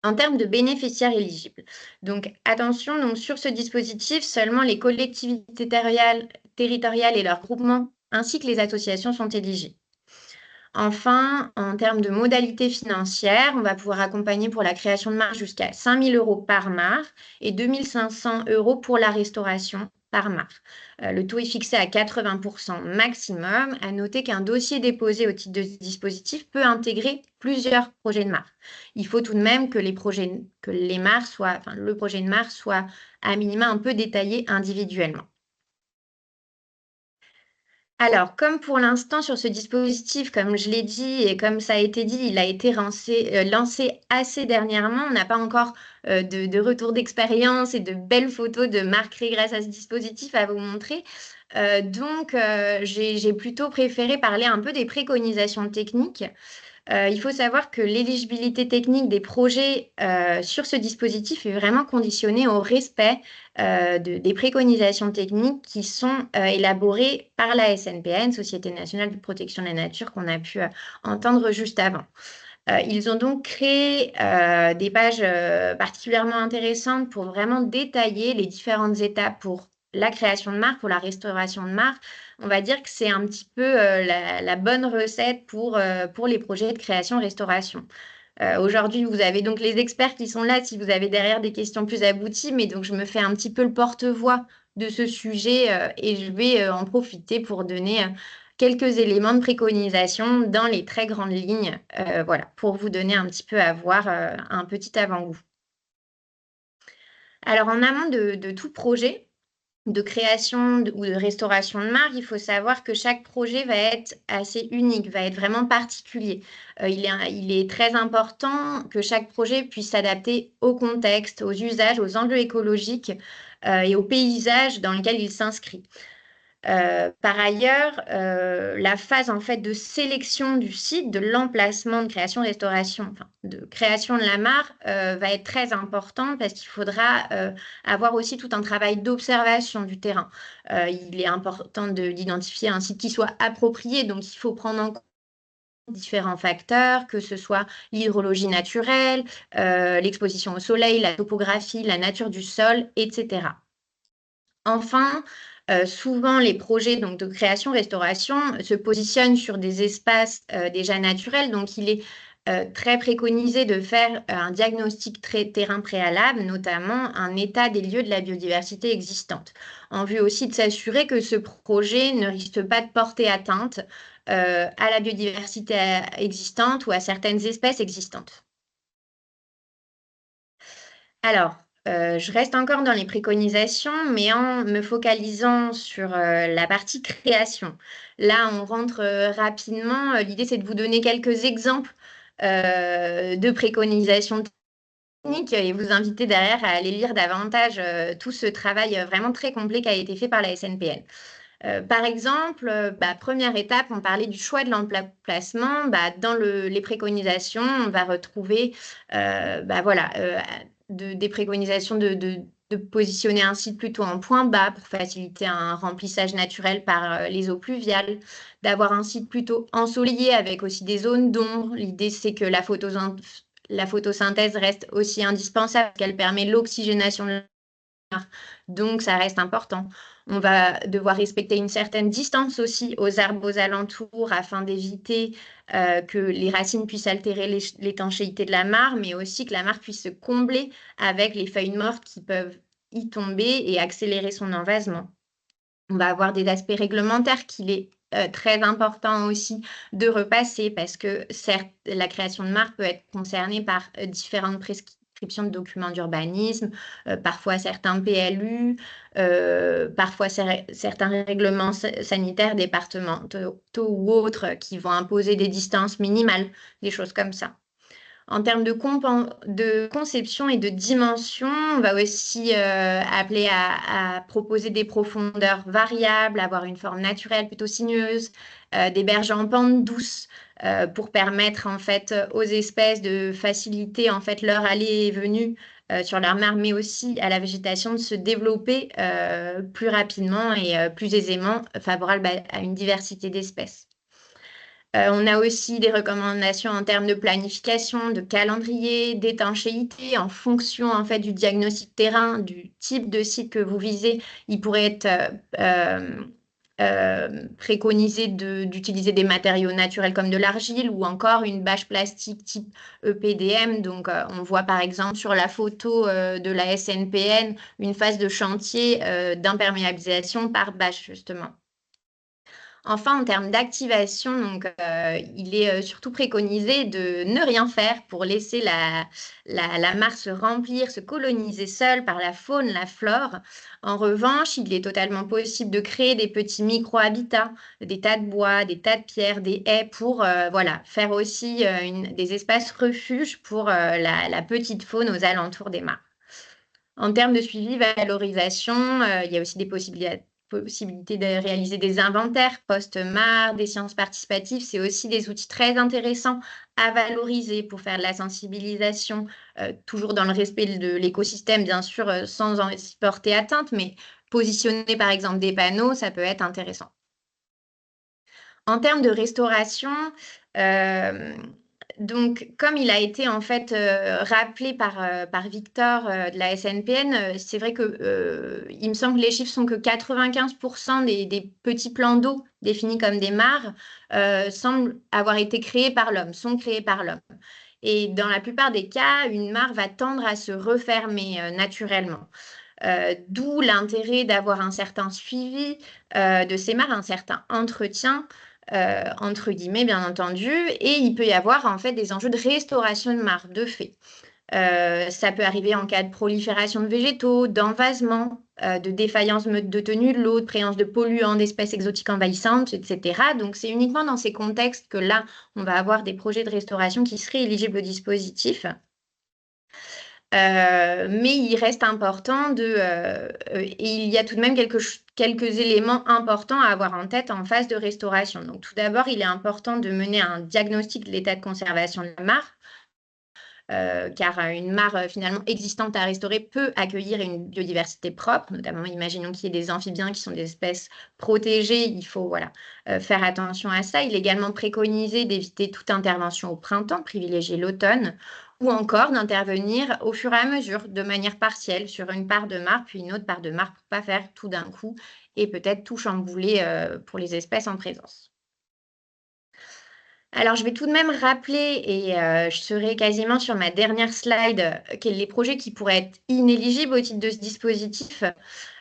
En termes de bénéficiaires éligibles. Donc, attention, donc, sur ce dispositif, seulement les collectivités territoriales et leurs groupements, ainsi que les associations, sont éligibles. Enfin, en termes de modalités financières, on va pouvoir accompagner pour la création de mares jusqu'à 5 000 € par mare et 2 500 € pour la restauration par mare. Le taux est fixé à 80% maximum. À noter qu'un dossier déposé au titre de ce dispositif peut intégrer plusieurs projets de mare. Il faut tout de même que le projet de mare soit à minima un peu détaillé individuellement. Alors, comme pour l'instant sur ce dispositif, comme je l'ai dit et comme ça a été dit, il a été lancé assez dernièrement. On n'a pas encore de retour d'expérience et de belles photos de mares créées grâce à ce dispositif à vous montrer. Donc, j'ai plutôt préféré parler un peu des préconisations techniques. Il faut savoir que l'éligibilité technique des projets sur ce dispositif est vraiment conditionnée au respect des préconisations techniques qui sont élaborées par la SNPN, Société nationale de protection de la nature, qu'on a pu entendre juste avant. Ils ont donc créé des pages particulièrement intéressantes pour vraiment détailler les différentes étapes pour la création de mares, pour la restauration de mares. On va dire que c'est un petit peu la bonne recette pour les projets de création-restauration. Aujourd'hui, vous avez donc les experts qui sont là si vous avez derrière des questions plus abouties, mais donc je me fais un petit peu le porte-voix de ce sujet et je vais en profiter pour donner quelques éléments de préconisation dans les très grandes lignes, voilà, pour vous donner un petit peu à voir un petit avant-goût. Alors, en amont de tout projet de création ou de restauration de marque, il faut savoir que chaque projet va être assez unique, va être vraiment particulier. Il est très important que chaque projet puisse s'adapter au contexte, aux usages, aux enjeux écologiques et au paysage dans lequel il s'inscrit. Par ailleurs, la phase en fait de sélection du site, de l'emplacement de création-restauration, enfin, de création de la mare, va être très important parce qu'il faudra avoir aussi tout un travail d'observation du terrain. Il est important d'identifier un site qui soit approprié, donc il faut prendre en compte différents facteurs, que ce soit l'hydrologie naturelle, l'exposition au soleil, la topographie, la nature du sol, etc. Enfin, souvent, les projets donc, de création-restauration se positionnent sur des espaces déjà naturels. Donc, il est très préconisé de faire un diagnostic terrain préalable, notamment un état des lieux de la biodiversité existante, en vue aussi de s'assurer que ce projet ne risque pas de porter atteinte à la biodiversité existante ou à certaines espèces existantes. Alors, je reste encore dans les préconisations, mais en me focalisant sur la partie création. Là, on rentre rapidement. L'idée, c'est de vous donner quelques exemples de préconisations techniques et vous inviter derrière à aller lire davantage tout ce travail vraiment très complet qui a été fait par la SNPN. Par exemple, première étape, on parlait du choix de l'emplacement. Dans les préconisations, on va retrouver des préconisations de positionner un site plutôt en point bas pour faciliter un remplissage naturel par les eaux pluviales, d'avoir un site plutôt ensoleillé avec aussi des zones d'ombre. L'idée, c'est que la photosynthèse reste aussi indispensable, qu'elle permet l'oxygénation de l'air, donc ça reste important. On va devoir respecter une certaine distance aussi aux arbres aux alentours afin d'éviter que les racines puissent altérer l'étanchéité de la mare, mais aussi que la mare puisse se combler avec les feuilles mortes qui peuvent y tomber et accélérer son envasement. On va avoir des aspects réglementaires qu'il est très important aussi de repasser parce que certes, la création de marque peut être concernée par différentes prescriptions de documents d'urbanisme, parfois certains PLU, parfois certains règlements sanitaires départementaux ou autres qui vont imposer des distances minimales, des choses comme ça. En termes de conception et de dimension, on va aussi appeler à proposer des profondeurs variables, avoir une forme naturelle plutôt sinueuse, des berges en pente douce pour permettre en fait aux espèces de faciliter en fait leur allée et venue sur leur mare, mais aussi à la végétation de se développer plus rapidement et plus aisément, favorable à une diversité d'espèces. On a aussi des recommandations en termes de planification, de calendrier, d'étanchéité en fonction en fait du diagnostic terrain, du type de site que vous visez. Il pourrait être préconisé d'utiliser des matériaux naturels comme de l'argile ou encore une bâche plastique type EPDM. Donc, on voit par exemple sur la photo de la SNPN une phase de chantier d'imperméabilisation par bâche justement. Enfin, en termes d'activation, donc, il est surtout préconisé de ne rien faire pour laisser la mare se remplir, se coloniser seule par la faune, la flore. En revanche, il est totalement possible de créer des petits micro-habitats, des tas de bois, des tas de pierres, des haies pour faire aussi des espaces refuges pour la petite faune aux alentours des mares. En termes de suivi, valorisation, il y a aussi des possibilités de réaliser des inventaires post-mare, des sciences participatives. C'est aussi des outils très intéressants à valoriser pour faire de la sensibilisation, toujours dans le respect de l'écosystème, bien sûr, sans en porter atteinte, mais positionner par exemple des panneaux, ça peut être intéressant. En termes de restauration, donc, comme il a été en fait rappelé par Victor de la SNPN, c'est vrai que il me semble que les chiffres sont que 95% des petits plans d'eau définis comme des mares semblent avoir été créés par l'homme, sont créés par l'homme. Et dans la plupart des cas, une mare va tendre à se refermer naturellement. D'où l'intérêt d'avoir un certain suivi de ces mares, un certain entretien, entre guillemets, bien entendu. Et il peut y avoir en fait des enjeux de restauration de mares, de fait. Ça peut arriver en cas de prolifération de végétaux, d'envasement, de défaillance de tenue de l'eau, de présence de polluants, d'espèces exotiques envahissantes, etc. Donc, c'est uniquement dans ces contextes que là, on va avoir des projets de restauration qui seraient éligibles au dispositif. Mais il reste important et il y a tout de même quelques éléments importants à avoir en tête en phase de restauration. Donc, tout d'abord, il est important de mener un diagnostic de l'état de conservation de la mare. Car une mare finalement existante à restaurer peut accueillir une biodiversité propre, notamment imaginons qu'il y ait des amphibiens qui sont des espèces protégées, il faut faire attention à ça. Il est également préconisé d'éviter toute intervention au printemps, privilégier l'automne, ou encore d'intervenir au fur et à mesure, de manière partielle, sur une part de mare, puis une autre part de mare, pour ne pas faire tout d'un coup et peut-être tout chambouler pour les espèces en présence. Alors, je vais tout de même rappeler, et je serai quasiment sur ma dernière slide, les projets qui pourraient être inéligibles au titre de ce dispositif.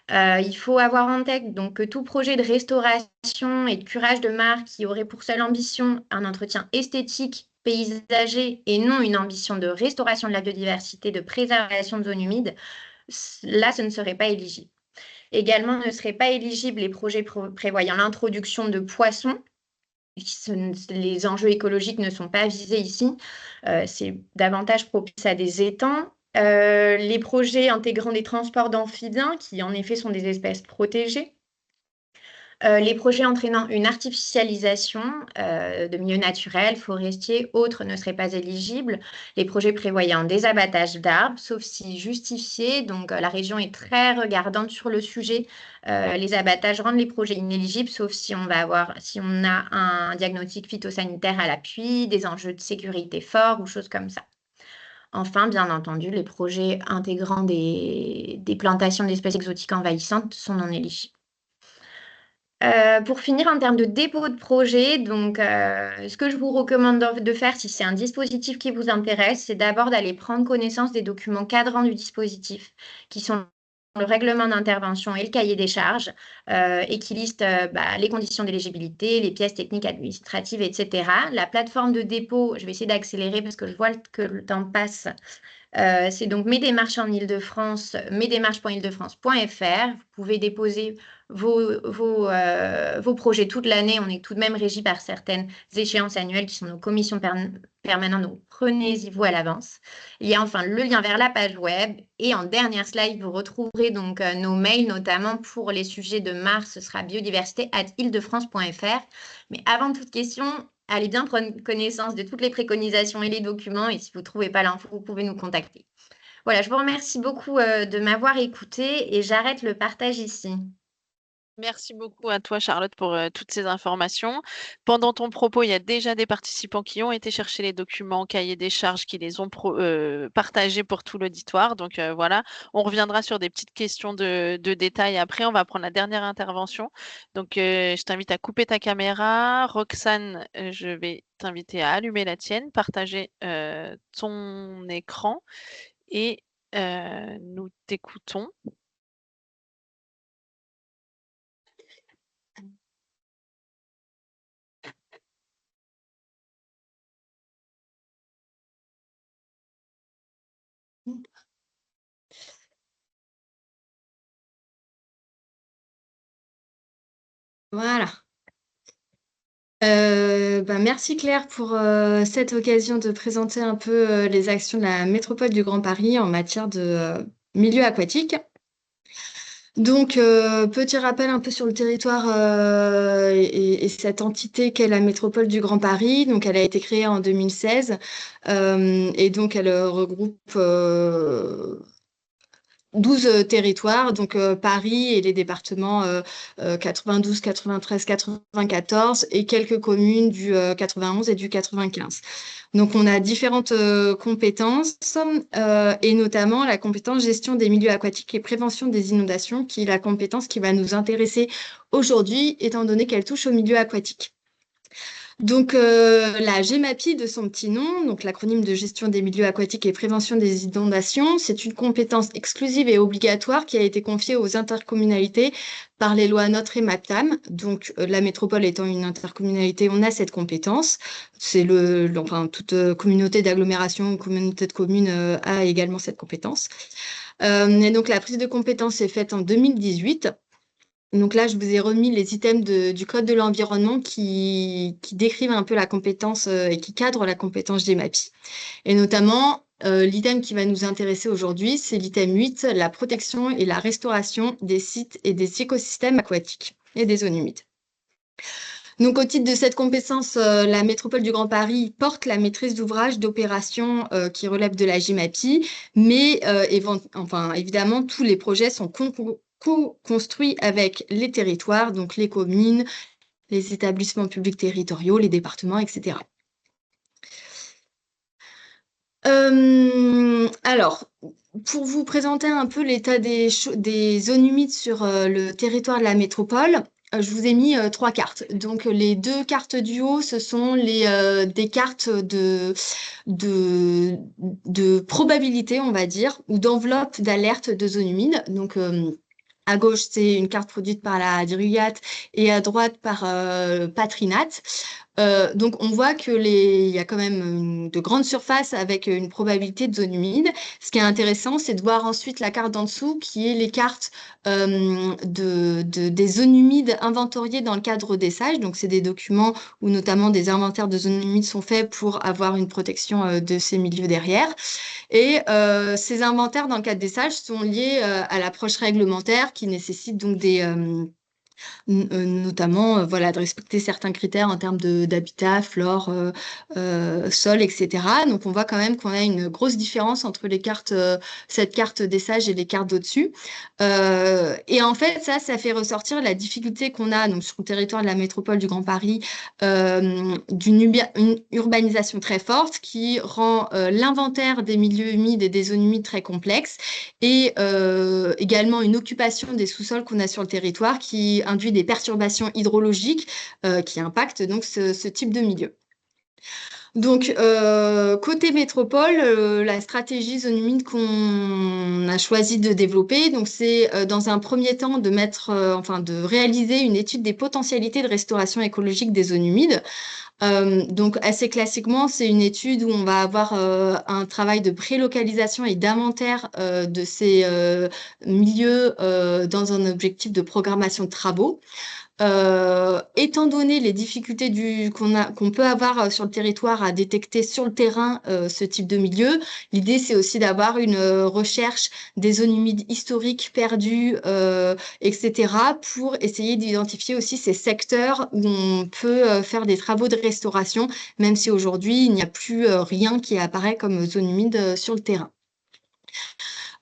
Il faut avoir en tête donc, que tout projet de restauration et de curage de mare qui aurait pour seule ambition un entretien esthétique, paysager et non une ambition de restauration de la biodiversité, de préservation de zones humides, là, ce ne serait pas éligible. Également, ne seraient pas éligibles les projets prévoyant l'introduction de poissons. Les enjeux écologiques ne sont pas visés ici. C'est davantage propice à des étangs. Les projets intégrant des transports d'amphibiens, qui en effet sont des espèces protégées. Les projets entraînant une artificialisation de milieux naturels, forestiers, autres ne seraient pas éligibles. Les projets prévoyant des abattages d'arbres, sauf si justifiés. Donc, la région est très regardante sur le sujet. Les abattages rendent les projets inéligibles, sauf si on a un diagnostic phytosanitaire à l'appui, des enjeux de sécurité forts ou choses comme ça. Enfin, bien entendu, les projets intégrant des plantations d'espèces exotiques envahissantes sont non éligibles. Pour finir, en termes de dépôt de projet, donc, ce que je vous recommande de faire, si c'est un dispositif qui vous intéresse, c'est d'abord d'aller prendre connaissance des documents cadrant du dispositif, qui sont le règlement d'intervention et le cahier des charges, et qui listent les conditions d'éligibilité, les pièces techniques administratives, etc. La plateforme de dépôt, je vais essayer d'accélérer parce que je vois que le temps passe. C'est donc Mes démarches en Île-de-France, mesdémarches.île-de-france.fr. Vous pouvez déposer vos projets toute l'année. On est tout de même régi par certaines échéances annuelles qui sont nos commissions permanentes. Donc, prenez-y-vous à l'avance. Il y a enfin le lien vers la page web. Et en dernière slide, vous retrouverez donc nos mails, notamment pour les sujets de mars. Ce sera biodiversité@île-de-france.fr. Mais avant toute question, allez bien prendre connaissance de toutes les préconisations et les documents. Et si vous ne trouvez pas l'info, vous pouvez nous contacter. Voilà, je vous remercie beaucoup de m'avoir écouté et j'arrête le partage ici. Merci beaucoup à toi, Charlotte, pour toutes ces informations. Pendant ton propos, il y a déjà des participants qui ont été chercher les documents, cahiers des charges, qui les ont partagés pour tout l'auditoire. Donc voilà, on reviendra sur des petites questions de détails après. On va prendre la dernière intervention. Donc je t'invite à couper ta caméra. Roxane, je vais t'inviter à allumer la tienne, partager ton écran et nous t'écoutons. Voilà. Merci Claire pour cette occasion de présenter un peu les actions de la métropole du Grand Paris en matière de milieu aquatique. Donc, petit rappel un peu sur le territoire et cette entité qu'est la métropole du Grand Paris. Donc, elle a été créée en 2016 et donc elle regroupe 12 territoires, donc Paris et les départements 92, 93, 94 et quelques communes du 91 et du 95. Donc, on a différentes compétences et notamment la compétence gestion des milieux aquatiques et prévention des inondations, qui est la compétence qui va nous intéresser aujourd'hui, étant donné qu'elle touche au milieu aquatique. Donc, la GEMAPI de son petit nom, donc l'acronyme de gestion des milieux aquatiques et prévention des inondations, c'est une compétence exclusive et obligatoire qui a été confiée aux intercommunalités par les lois NOTRe et MAPTAM. Donc, la métropole étant une intercommunalité, on a cette compétence. C'est enfin, toute communauté d'agglomération ou communauté de communes a également cette compétence. Et donc, la prise de compétence est faite en 2018. Donc là, je vous ai remis les items du Code de l'environnement qui décrivent un peu la compétence et qui cadrent la compétence GEMAPI. Et notamment, l'item qui va nous intéresser aujourd'hui, c'est l'item 8, la protection et la restauration des sites et des écosystèmes aquatiques et des zones humides. Donc, au titre de cette compétence, la métropole du Grand Paris porte la maîtrise d'ouvrage d'opérations qui relèvent de la GEMAPI, mais évidemment, tous les projets sont co-construits avec les territoires, donc les communes, les établissements publics territoriaux, les départements, etc. Alors, pour vous présenter un peu l'état des zones humides sur le territoire de la métropole, je vous ai mis 3 cartes. Donc, les 2 cartes du haut, ce sont des cartes de probabilité, on va dire, ou d'enveloppe d'alerte de zones humides. Donc, à gauche, c'est une carte produite par la DRUYAT et à droite par Patrinat. Donc, on voit il y a quand même de grandes surfaces avec une probabilité de zone humide. Ce qui est intéressant, c'est de voir ensuite la carte d'en dessous, qui est les cartes des zones humides inventoriées dans le cadre des SAGE. Donc, c'est des documents où notamment des inventaires de zones humides sont faits pour avoir une protection de ces milieux derrière. Et ces inventaires, dans le cadre des SAGE, sont liés à l'approche réglementaire qui nécessite donc notamment voilà, de respecter certains critères en termes d'habitat, flore, sol, etc. Donc, on voit quand même qu'on a une grosse différence entre cette carte des SAGE et les cartes d'au-dessus. Et en fait, ça fait ressortir la difficulté qu'on a donc, sur le territoire de la métropole du Grand Paris d'une urbanisation très forte qui rend l'inventaire des milieux humides et des zones humides très complexe et également une occupation des sous-sols qu'on a sur le territoire qui induit des perturbations hydrologiques qui impactent donc ce type de milieu. Donc, côté métropole, la stratégie zone humide qu'on a choisi de développer, donc c'est dans un premier temps de réaliser une étude des potentialités de restauration écologique des zones humides. Donc, assez classiquement, c'est une étude où on va avoir un travail de prélocalisation et d'inventaire de ces milieux dans un objectif de programmation de travaux. Étant donné les difficultés qu'on peut avoir sur le territoire à détecter sur le terrain ce type de milieu, l'idée c'est aussi d'avoir une recherche des zones humides historiques perdues, etc. pour essayer d'identifier aussi ces secteurs où on peut faire des travaux de restauration, même si aujourd'hui il n'y a plus rien qui apparaît comme zone humide sur le terrain.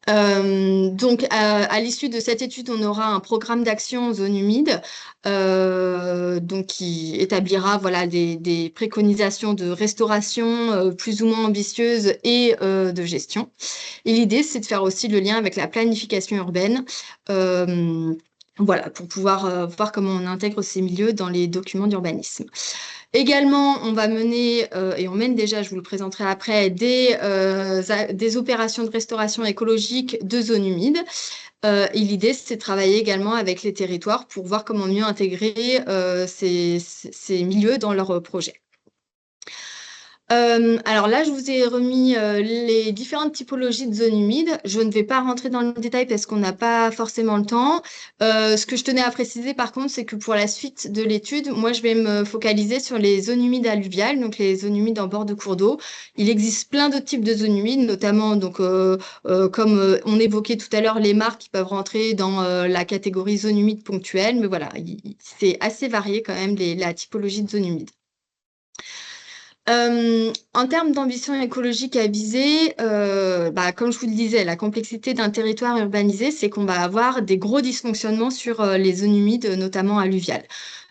Donc, à l'issue de cette étude, on aura un programme d'action zone humide donc qui établira voilà, des préconisations de restauration plus ou moins ambitieuses et de gestion. Et l'idée, c'est de faire aussi le lien avec la planification urbaine voilà, pour pouvoir voir comment on intègre ces milieux dans les documents d'urbanisme. Également, on va mener, et on mène déjà, je vous le présenterai après, des opérations de restauration écologique de zones humides. Et l'idée, c'est de travailler également avec les territoires pour voir comment mieux intégrer ces milieux dans leurs projets. Alors là, je vous ai remis les différentes typologies de zones humides. Je ne vais pas rentrer dans le détail parce qu'on n'a pas forcément le temps. Ce que je tenais à préciser, par contre, c'est que pour la suite de l'étude, moi, je vais me focaliser sur les zones humides alluviales, donc les zones humides en bord de cours d'eau. Il existe plein d'autres types de zones humides, notamment, donc, comme on évoquait tout à l'heure, les mares qui peuvent rentrer dans la catégorie zone humide ponctuelle. Mais voilà, c'est assez varié quand même la typologie de zones humides. En termes d'ambition écologique à viser, comme je vous le disais, la complexité d'un territoire urbanisé, c'est qu'on va avoir des gros dysfonctionnements sur les zones humides, notamment alluviales.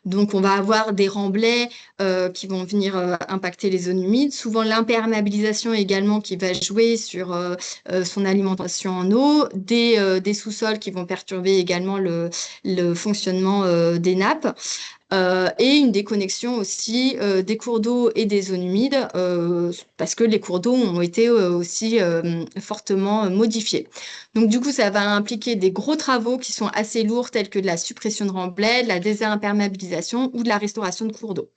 Donc, on va avoir des remblais qui vont venir impacter les zones humides. Souvent, l'imperméabilisation également qui va jouer sur son alimentation en eau. Des sous-sols qui vont perturber également le fonctionnement des nappes. Et une déconnexion aussi des cours d'eau et des zones humides parce que les cours d'eau ont été aussi fortement modifiés. Donc du coup, ça va impliquer des gros travaux qui sont assez lourds tels que de la suppression de remblais, de la désimperméabilisation ou de la restauration de cours d'eau.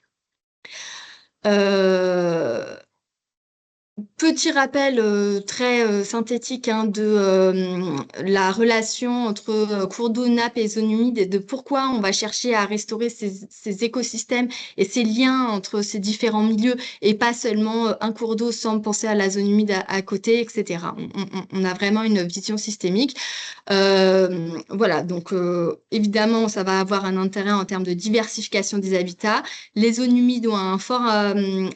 Petit rappel très synthétique de la relation entre cours d'eau, nappe et zone humide et de pourquoi on va chercher à restaurer ces écosystèmes et ces liens entre ces différents milieux et pas seulement un cours d'eau sans penser à la zone humide à côté, etc. On a vraiment une vision systémique. Voilà, donc évidemment, ça va avoir un intérêt en termes de diversification des habitats. Les zones humides ont un fort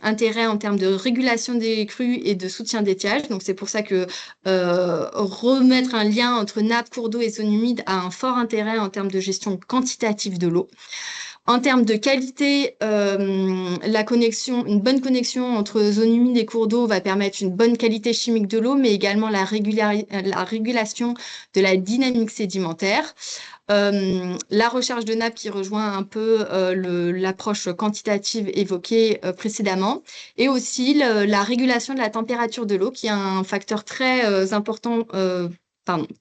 intérêt en termes de régulation des crues et de soutien d'étiage. Donc, c'est pour ça que remettre un lien entre nappe, cours d'eau et zone humide a un fort intérêt en termes de gestion quantitative de l'eau. En termes de qualité, une bonne connexion entre zone humide et cours d'eau va permettre une bonne qualité chimique de l'eau, mais également la régulation de la dynamique sédimentaire. La recherche de nappe qui rejoint un peu l'approche quantitative évoquée précédemment, et aussi la régulation de la température de l'eau, qui est un facteur très important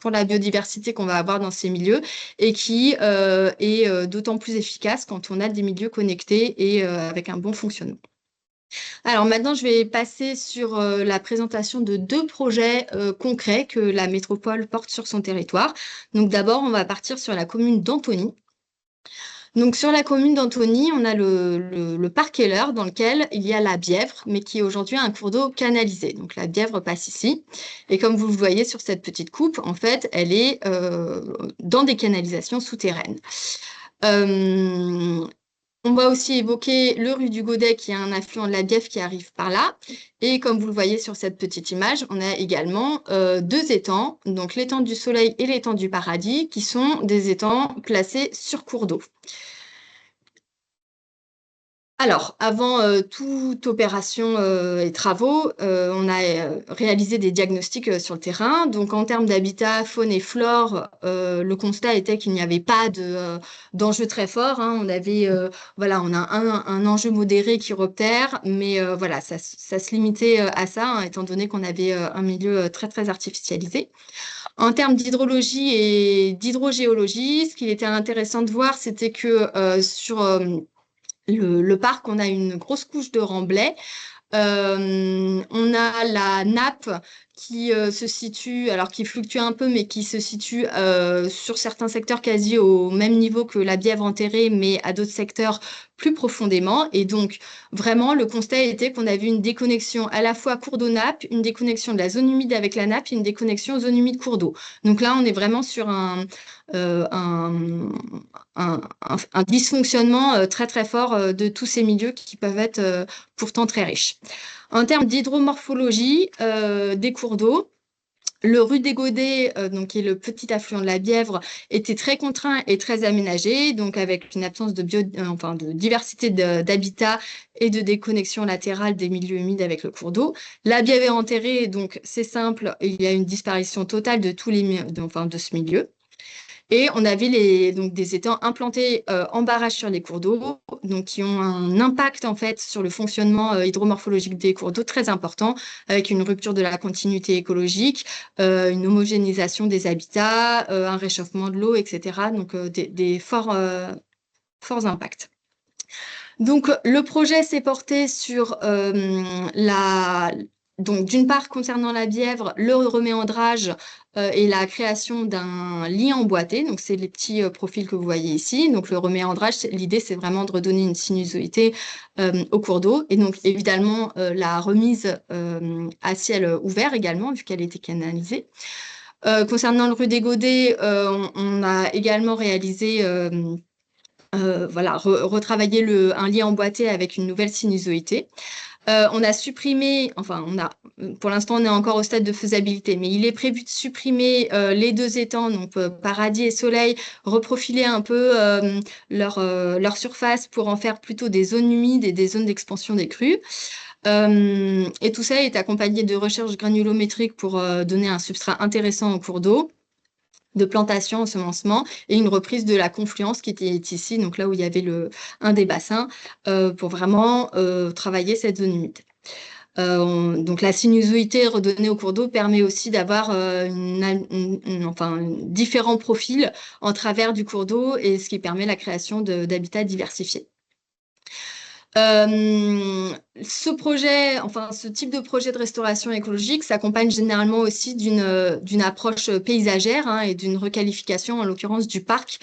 pour la biodiversité qu'on va avoir dans ces milieux, et qui est d'autant plus efficace quand on a des milieux connectés et avec un bon fonctionnement. Alors maintenant, je vais passer sur la présentation de 2 projets concrets que la métropole porte sur son territoire. Donc d'abord, on va partir sur la commune d'Antony. Donc sur la commune d'Antony, on a le parc Heller dans lequel il y a la Bièvre, mais qui est aujourd'hui un cours d'eau canalisé. Donc la Bièvre passe ici. Et comme vous le voyez sur cette petite coupe, en fait, elle est dans des canalisations souterraines. On va aussi évoquer le Rue du Godet, qui est un affluent de la Bièvre qui arrive par là. Et comme vous le voyez sur cette petite image, on a également 2 étangs, donc l'étang du Soleil et l'étang du Paradis, qui sont des étangs placés sur cours d'eau. Alors, avant toute opération et travaux, on a réalisé des diagnostics sur le terrain. Donc, en termes d'habitat, faune et flore, le constat était qu'il n'y avait pas d'enjeu très fort. On avait, on a un enjeu modéré qui repère, mais voilà, ça se limitait à ça, étant donné qu'on avait un milieu très, très artificialisé. En termes d'hydrologie et d'hydrogéologie, ce qu'il était intéressant de voir, c'était que sur le parc, on a une grosse couche de remblais. On a la nappe qui se situe, alors qui fluctue un peu, mais qui se situe sur certains secteurs quasi au même niveau que la Bièvre enterrée, mais à d'autres secteurs plus profondément. Et donc, vraiment, le constat était qu'on avait une déconnexion à la fois cours d'eau-nappe, une déconnexion de la zone humide avec la nappe et une déconnexion zone humide cours d'eau. Donc là, on est vraiment sur un dysfonctionnement très, très fort de tous ces milieux qui peuvent être pourtant très riches. En termes d'hydromorphologie des cours d'eau, le Rue des Godets, qui est le petit affluent de la Bièvre, était très contraint et très aménagé, donc avec une absence de diversité d'habitat et de déconnexion latérale des milieux humides avec le cours d'eau. La Bièvre est enterrée, donc c'est simple, il y a une disparition totale de tous de ce milieu. Et on avait des étangs implantés en barrage sur les cours d'eau, donc qui ont un impact en fait sur le fonctionnement hydromorphologique des cours d'eau très important, avec une rupture de la continuité écologique, une homogénéisation des habitats, un réchauffement de l'eau, etc. Donc des forts impacts. Donc le projet s'est porté sur donc, d'une part, concernant la Bièvre, le reméandrage et la création d'un lit emboîté. Donc, c'est les petits profils que vous voyez ici. Donc, le reméandrage, l'idée, c'est vraiment de redonner une sinuosité au cours d'eau. Et donc, évidemment, la remise à ciel ouvert également, vu qu'elle était canalisée. Concernant le Rue des Godets, on a également réalisé... retravailler un lit emboîté avec une nouvelle sinusoïté. On a supprimé, pour l'instant, on est encore au stade de faisabilité, mais il est prévu de supprimer les 2 étangs, donc Paradis et Soleil, reprofiler un peu leur surface pour en faire plutôt des zones humides et des zones d'expansion des crues. Et tout ça est accompagné de recherches granulométriques pour donner un substrat intéressant au cours d'eau, de plantation, ensemencement, et une reprise de la confluence qui était ici, donc là où il y avait un des bassins, pour vraiment travailler cette zone humide. Donc la sinuosité redonnée au cours d'eau permet aussi d'avoir différents profils en travers du cours d'eau, et ce qui permet la création d'habitats diversifiés. Ce type de projet de restauration écologique s'accompagne généralement aussi d'une approche paysagère et d'une requalification, en l'occurrence du parc,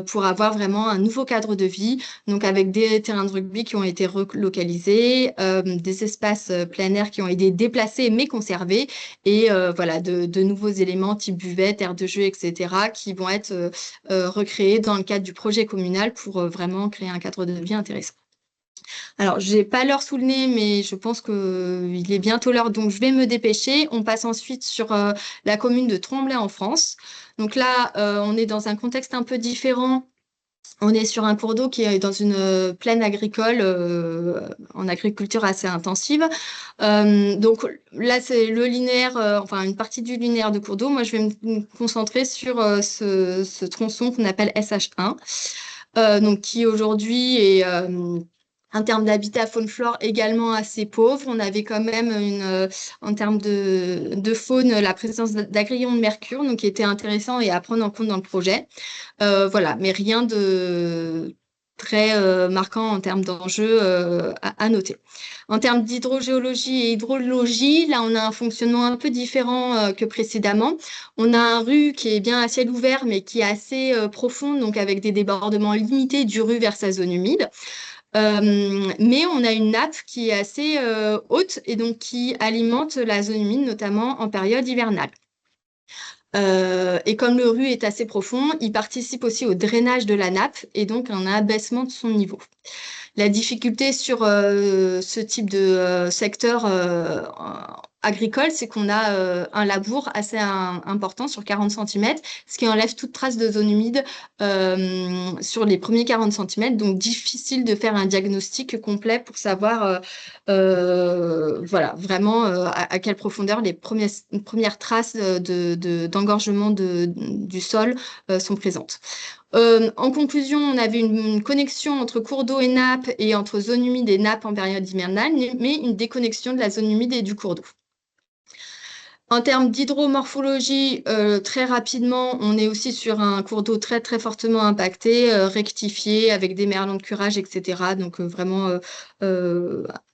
pour avoir vraiment un nouveau cadre de vie, donc avec des terrains de rugby qui ont été relocalisés, des espaces plein air qui ont été déplacés mais conservés, et de nouveaux éléments type buvette, aire de jeu, etc., qui vont être recréés dans le cadre du projet communal pour vraiment créer un cadre de vie intéressant. Alors, je n'ai pas l'heure sous le nez, mais je pense qu'il est bientôt l'heure, donc je vais me dépêcher. On passe ensuite sur la commune de Tremblay en France. Donc là, on est dans un contexte un peu différent. On est sur un cours d'eau qui est dans une plaine agricole, en agriculture assez intensive. Donc là, c'est le linéaire, une partie du linéaire de cours d'eau. Moi, je vais me concentrer sur ce tronçon qu'on appelle SH1, donc qui aujourd'hui est... en termes d'habitat faune-flore également assez pauvre. On avait quand même en termes de faune, la présence d'agrillons de mercure, donc qui était intéressant et à prendre en compte dans le projet. Mais rien de très marquant en termes d'enjeux à noter. En termes d'hydrogéologie et hydrologie, là, on a un fonctionnement un peu différent que précédemment. On a un rue qui est bien à ciel ouvert, mais qui est assez profond, donc avec des débordements limités du rue vers sa zone humide. Mais on a une nappe qui est assez haute et donc qui alimente la zone humide, notamment en période hivernale. Et comme le rue est assez profond, il participe aussi au drainage de la nappe et donc un abaissement de son niveau. La difficulté sur ce type de secteur agricole, c'est qu'on a un labour assez important sur 40 cm, ce qui enlève toute trace de zone humide sur les premiers 40 cm, donc difficile de faire un diagnostic complet pour savoir vraiment à quelle profondeur les premières traces d'engorgement du sol sont présentes. En conclusion, on avait une connexion entre cours d'eau et nappe et entre zone humide et nappe en période hivernale, mais une déconnexion de la zone humide et du cours d'eau. En termes d'hydromorphologie, très rapidement, on est aussi sur un cours d'eau très, très fortement impacté, rectifié, avec des merlons de curage, etc. Donc, vraiment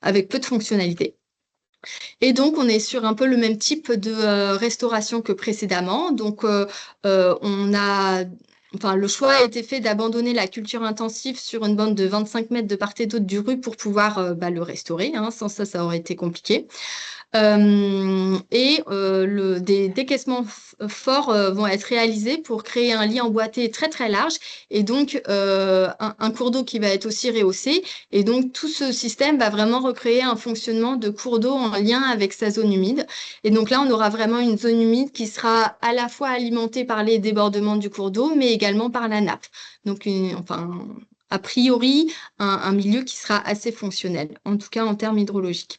avec peu de fonctionnalités. Et donc, on est sur un peu le même type de restauration que précédemment. Donc, le choix a été fait d'abandonner la culture intensive sur une bande de 25 mètres de part et d'autre du rue pour pouvoir le restaurer. Sans ça, ça aurait été compliqué. Des décaissements forts vont être réalisés pour créer un lit emboîté très très large et donc un cours d'eau qui va être aussi rehaussé, et donc tout ce système va vraiment recréer un fonctionnement de cours d'eau en lien avec sa zone humide, et donc là on aura vraiment une zone humide qui sera à la fois alimentée par les débordements du cours d'eau mais également par la nappe, donc a priori un milieu qui sera assez fonctionnel, en tout cas en termes hydrologiques.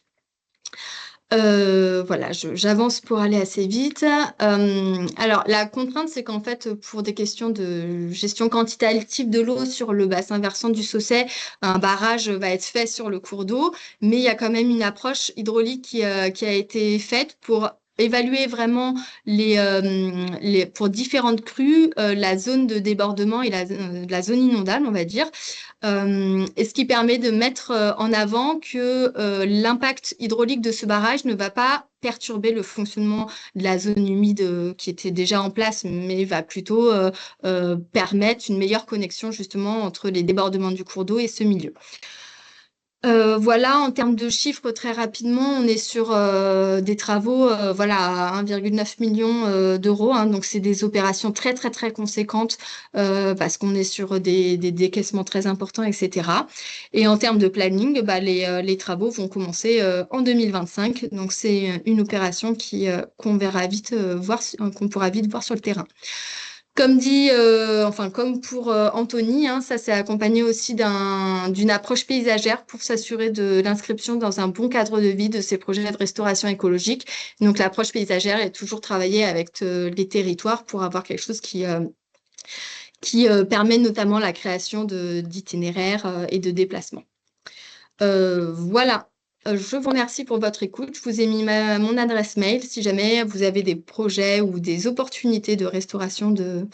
J'avance pour aller assez vite. Alors, la contrainte, c'est qu'en fait, pour des questions de gestion quantitative de l'eau sur le bassin versant du Saussay, un barrage va être fait sur le cours d'eau, mais il y a quand même une approche hydraulique qui a été faite pour évaluer vraiment pour différentes crues la zone de débordement et la zone inondable, on va dire. Et ce qui permet de mettre en avant que l'impact hydraulique de ce barrage ne va pas perturber le fonctionnement de la zone humide qui était déjà en place, mais va plutôt permettre une meilleure connexion justement entre les débordements du cours d'eau et ce milieu. Voilà, en termes de chiffres, très rapidement, on est sur des travaux voilà, à 1,9 million d'euros. Hein. Donc, c'est des opérations très, très, très conséquentes parce qu'on est sur des décaissements très importants, etc. Et en termes de planning, bah, les travaux vont commencer en 2025. Donc, c'est une opération qu'on verra vite qu'on pourra vite voir sur le terrain. Comme dit, enfin comme pour Anthony, hein, ça s'est accompagné aussi d'une approche paysagère pour s'assurer de l'inscription dans un bon cadre de vie de ces projets de restauration écologique. Donc l'approche paysagère est toujours travailler avec les territoires pour avoir quelque chose qui permet notamment la création d'itinéraires et de déplacements. Voilà. Je vous remercie pour votre écoute. Je vous ai mis mon adresse mail si jamais vous avez des projets ou des opportunités de restauration de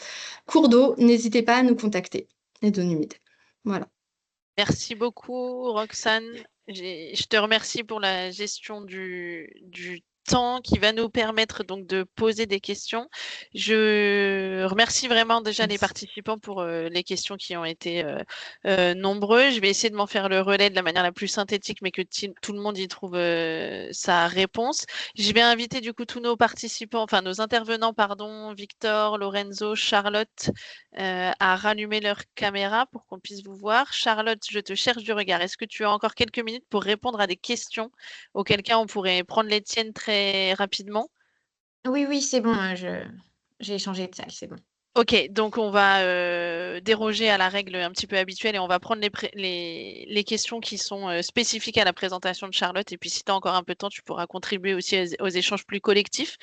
cours d'eau. N'hésitez pas à nous contacter, les zones humides. Voilà. Merci beaucoup, Roxane. Je te remercie pour la gestion du temps qui va nous permettre donc de poser des questions. Je remercie vraiment déjà les participants pour les questions qui ont été nombreuses. Je vais essayer de m'en faire le relais de la manière la plus synthétique, mais que tout le monde y trouve sa réponse. Je vais inviter du coup tous nos participants, enfin nos intervenants, pardon, Victor, Lorenzo, Charlotte, à rallumer leur caméra pour qu'on puisse vous voir. Charlotte, je te cherche du regard. Est-ce que tu as encore quelques minutes pour répondre à des questions, auquel cas on pourrait prendre les tiennes très rapidement? Oui, oui, c'est bon. J'ai changé de salle, c'est bon. Ok, donc on va déroger à la règle un petit peu habituelle et on va prendre les questions qui sont spécifiques à la présentation de Charlotte. Et puis si tu as encore un peu de temps, tu pourras contribuer aussi aux échanges plus collectifs.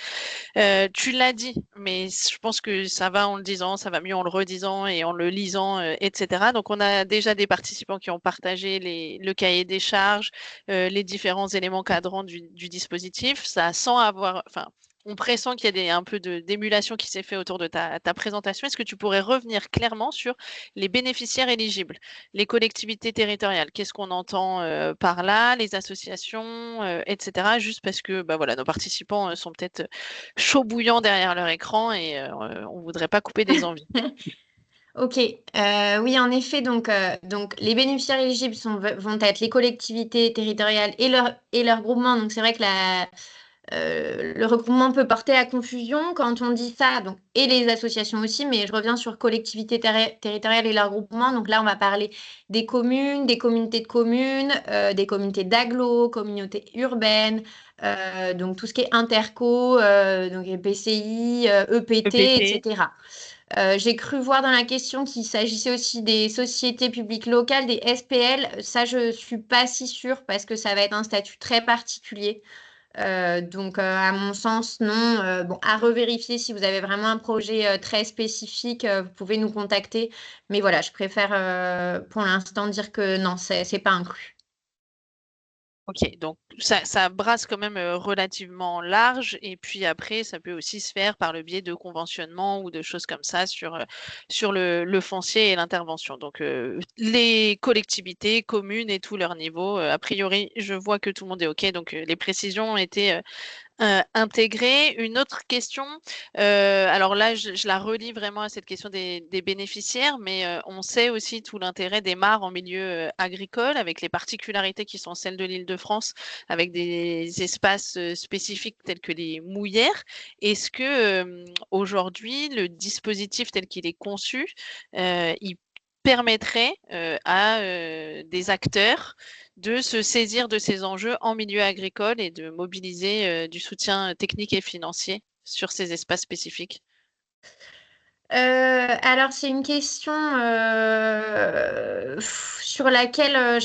Tu l'as dit, mais je pense que ça va en le disant, ça va mieux en le redisant et en le lisant, etc. Donc on a déjà des participants qui ont partagé le cahier des charges, les différents éléments cadrants du dispositif. Ça sans avoir, enfin, on pressent qu'il y a un peu d'émulation qui s'est fait autour de ta présentation. Est-ce que tu pourrais revenir clairement sur les bénéficiaires éligibles, les collectivités territoriales? Qu'est-ce qu'on entend par là, les associations, etc. Juste parce que bah, voilà, nos participants sont peut-être chauds bouillants derrière leur écran et on ne voudrait pas couper des envies. Ok, oui, en effet, donc les bénéficiaires éligibles vont être les collectivités territoriales et leurs groupements. Donc c'est vrai que le regroupement peut porter à confusion quand on dit ça, donc, et les associations aussi, mais je reviens sur collectivités territoriales et leurs groupements. Donc là, on va parler des communes, des communautés de communes, des communautés d'agglo, communautés urbaines, donc tout ce qui est interco, donc PCI, EPT, EPT. etc. J'ai cru voir dans la question qu'il s'agissait aussi des sociétés publiques locales, des SPL. Ça, je suis pas si sûre parce que ça va être un statut très particulier. Donc, à mon sens, non. Bon, à revérifier si vous avez vraiment un projet très spécifique, vous pouvez nous contacter. Mais voilà, je préfère pour l'instant dire que non, c'est pas inclus. Ok, donc ça brasse quand même relativement large et puis après, ça peut aussi se faire par le biais de conventionnement ou de choses comme ça sur le foncier et l'intervention. Donc, les collectivités, communes et tous leurs niveaux, a priori, je vois que tout le monde est ok. Donc, les précisions ont été intégrée. Une autre question, alors là, je la relie vraiment à cette question des bénéficiaires, mais on sait aussi tout l'intérêt des mares en milieu agricole, avec les particularités qui sont celles de l'Île-de-France, avec des espaces spécifiques tels que les mouillères. Est-ce que aujourd'hui, le dispositif tel qu'il est conçu, il permettrait à des acteurs de se saisir de ces enjeux en milieu agricole et de mobiliser du soutien technique et financier sur ces espaces spécifiques? Alors, c'est une question sur laquelle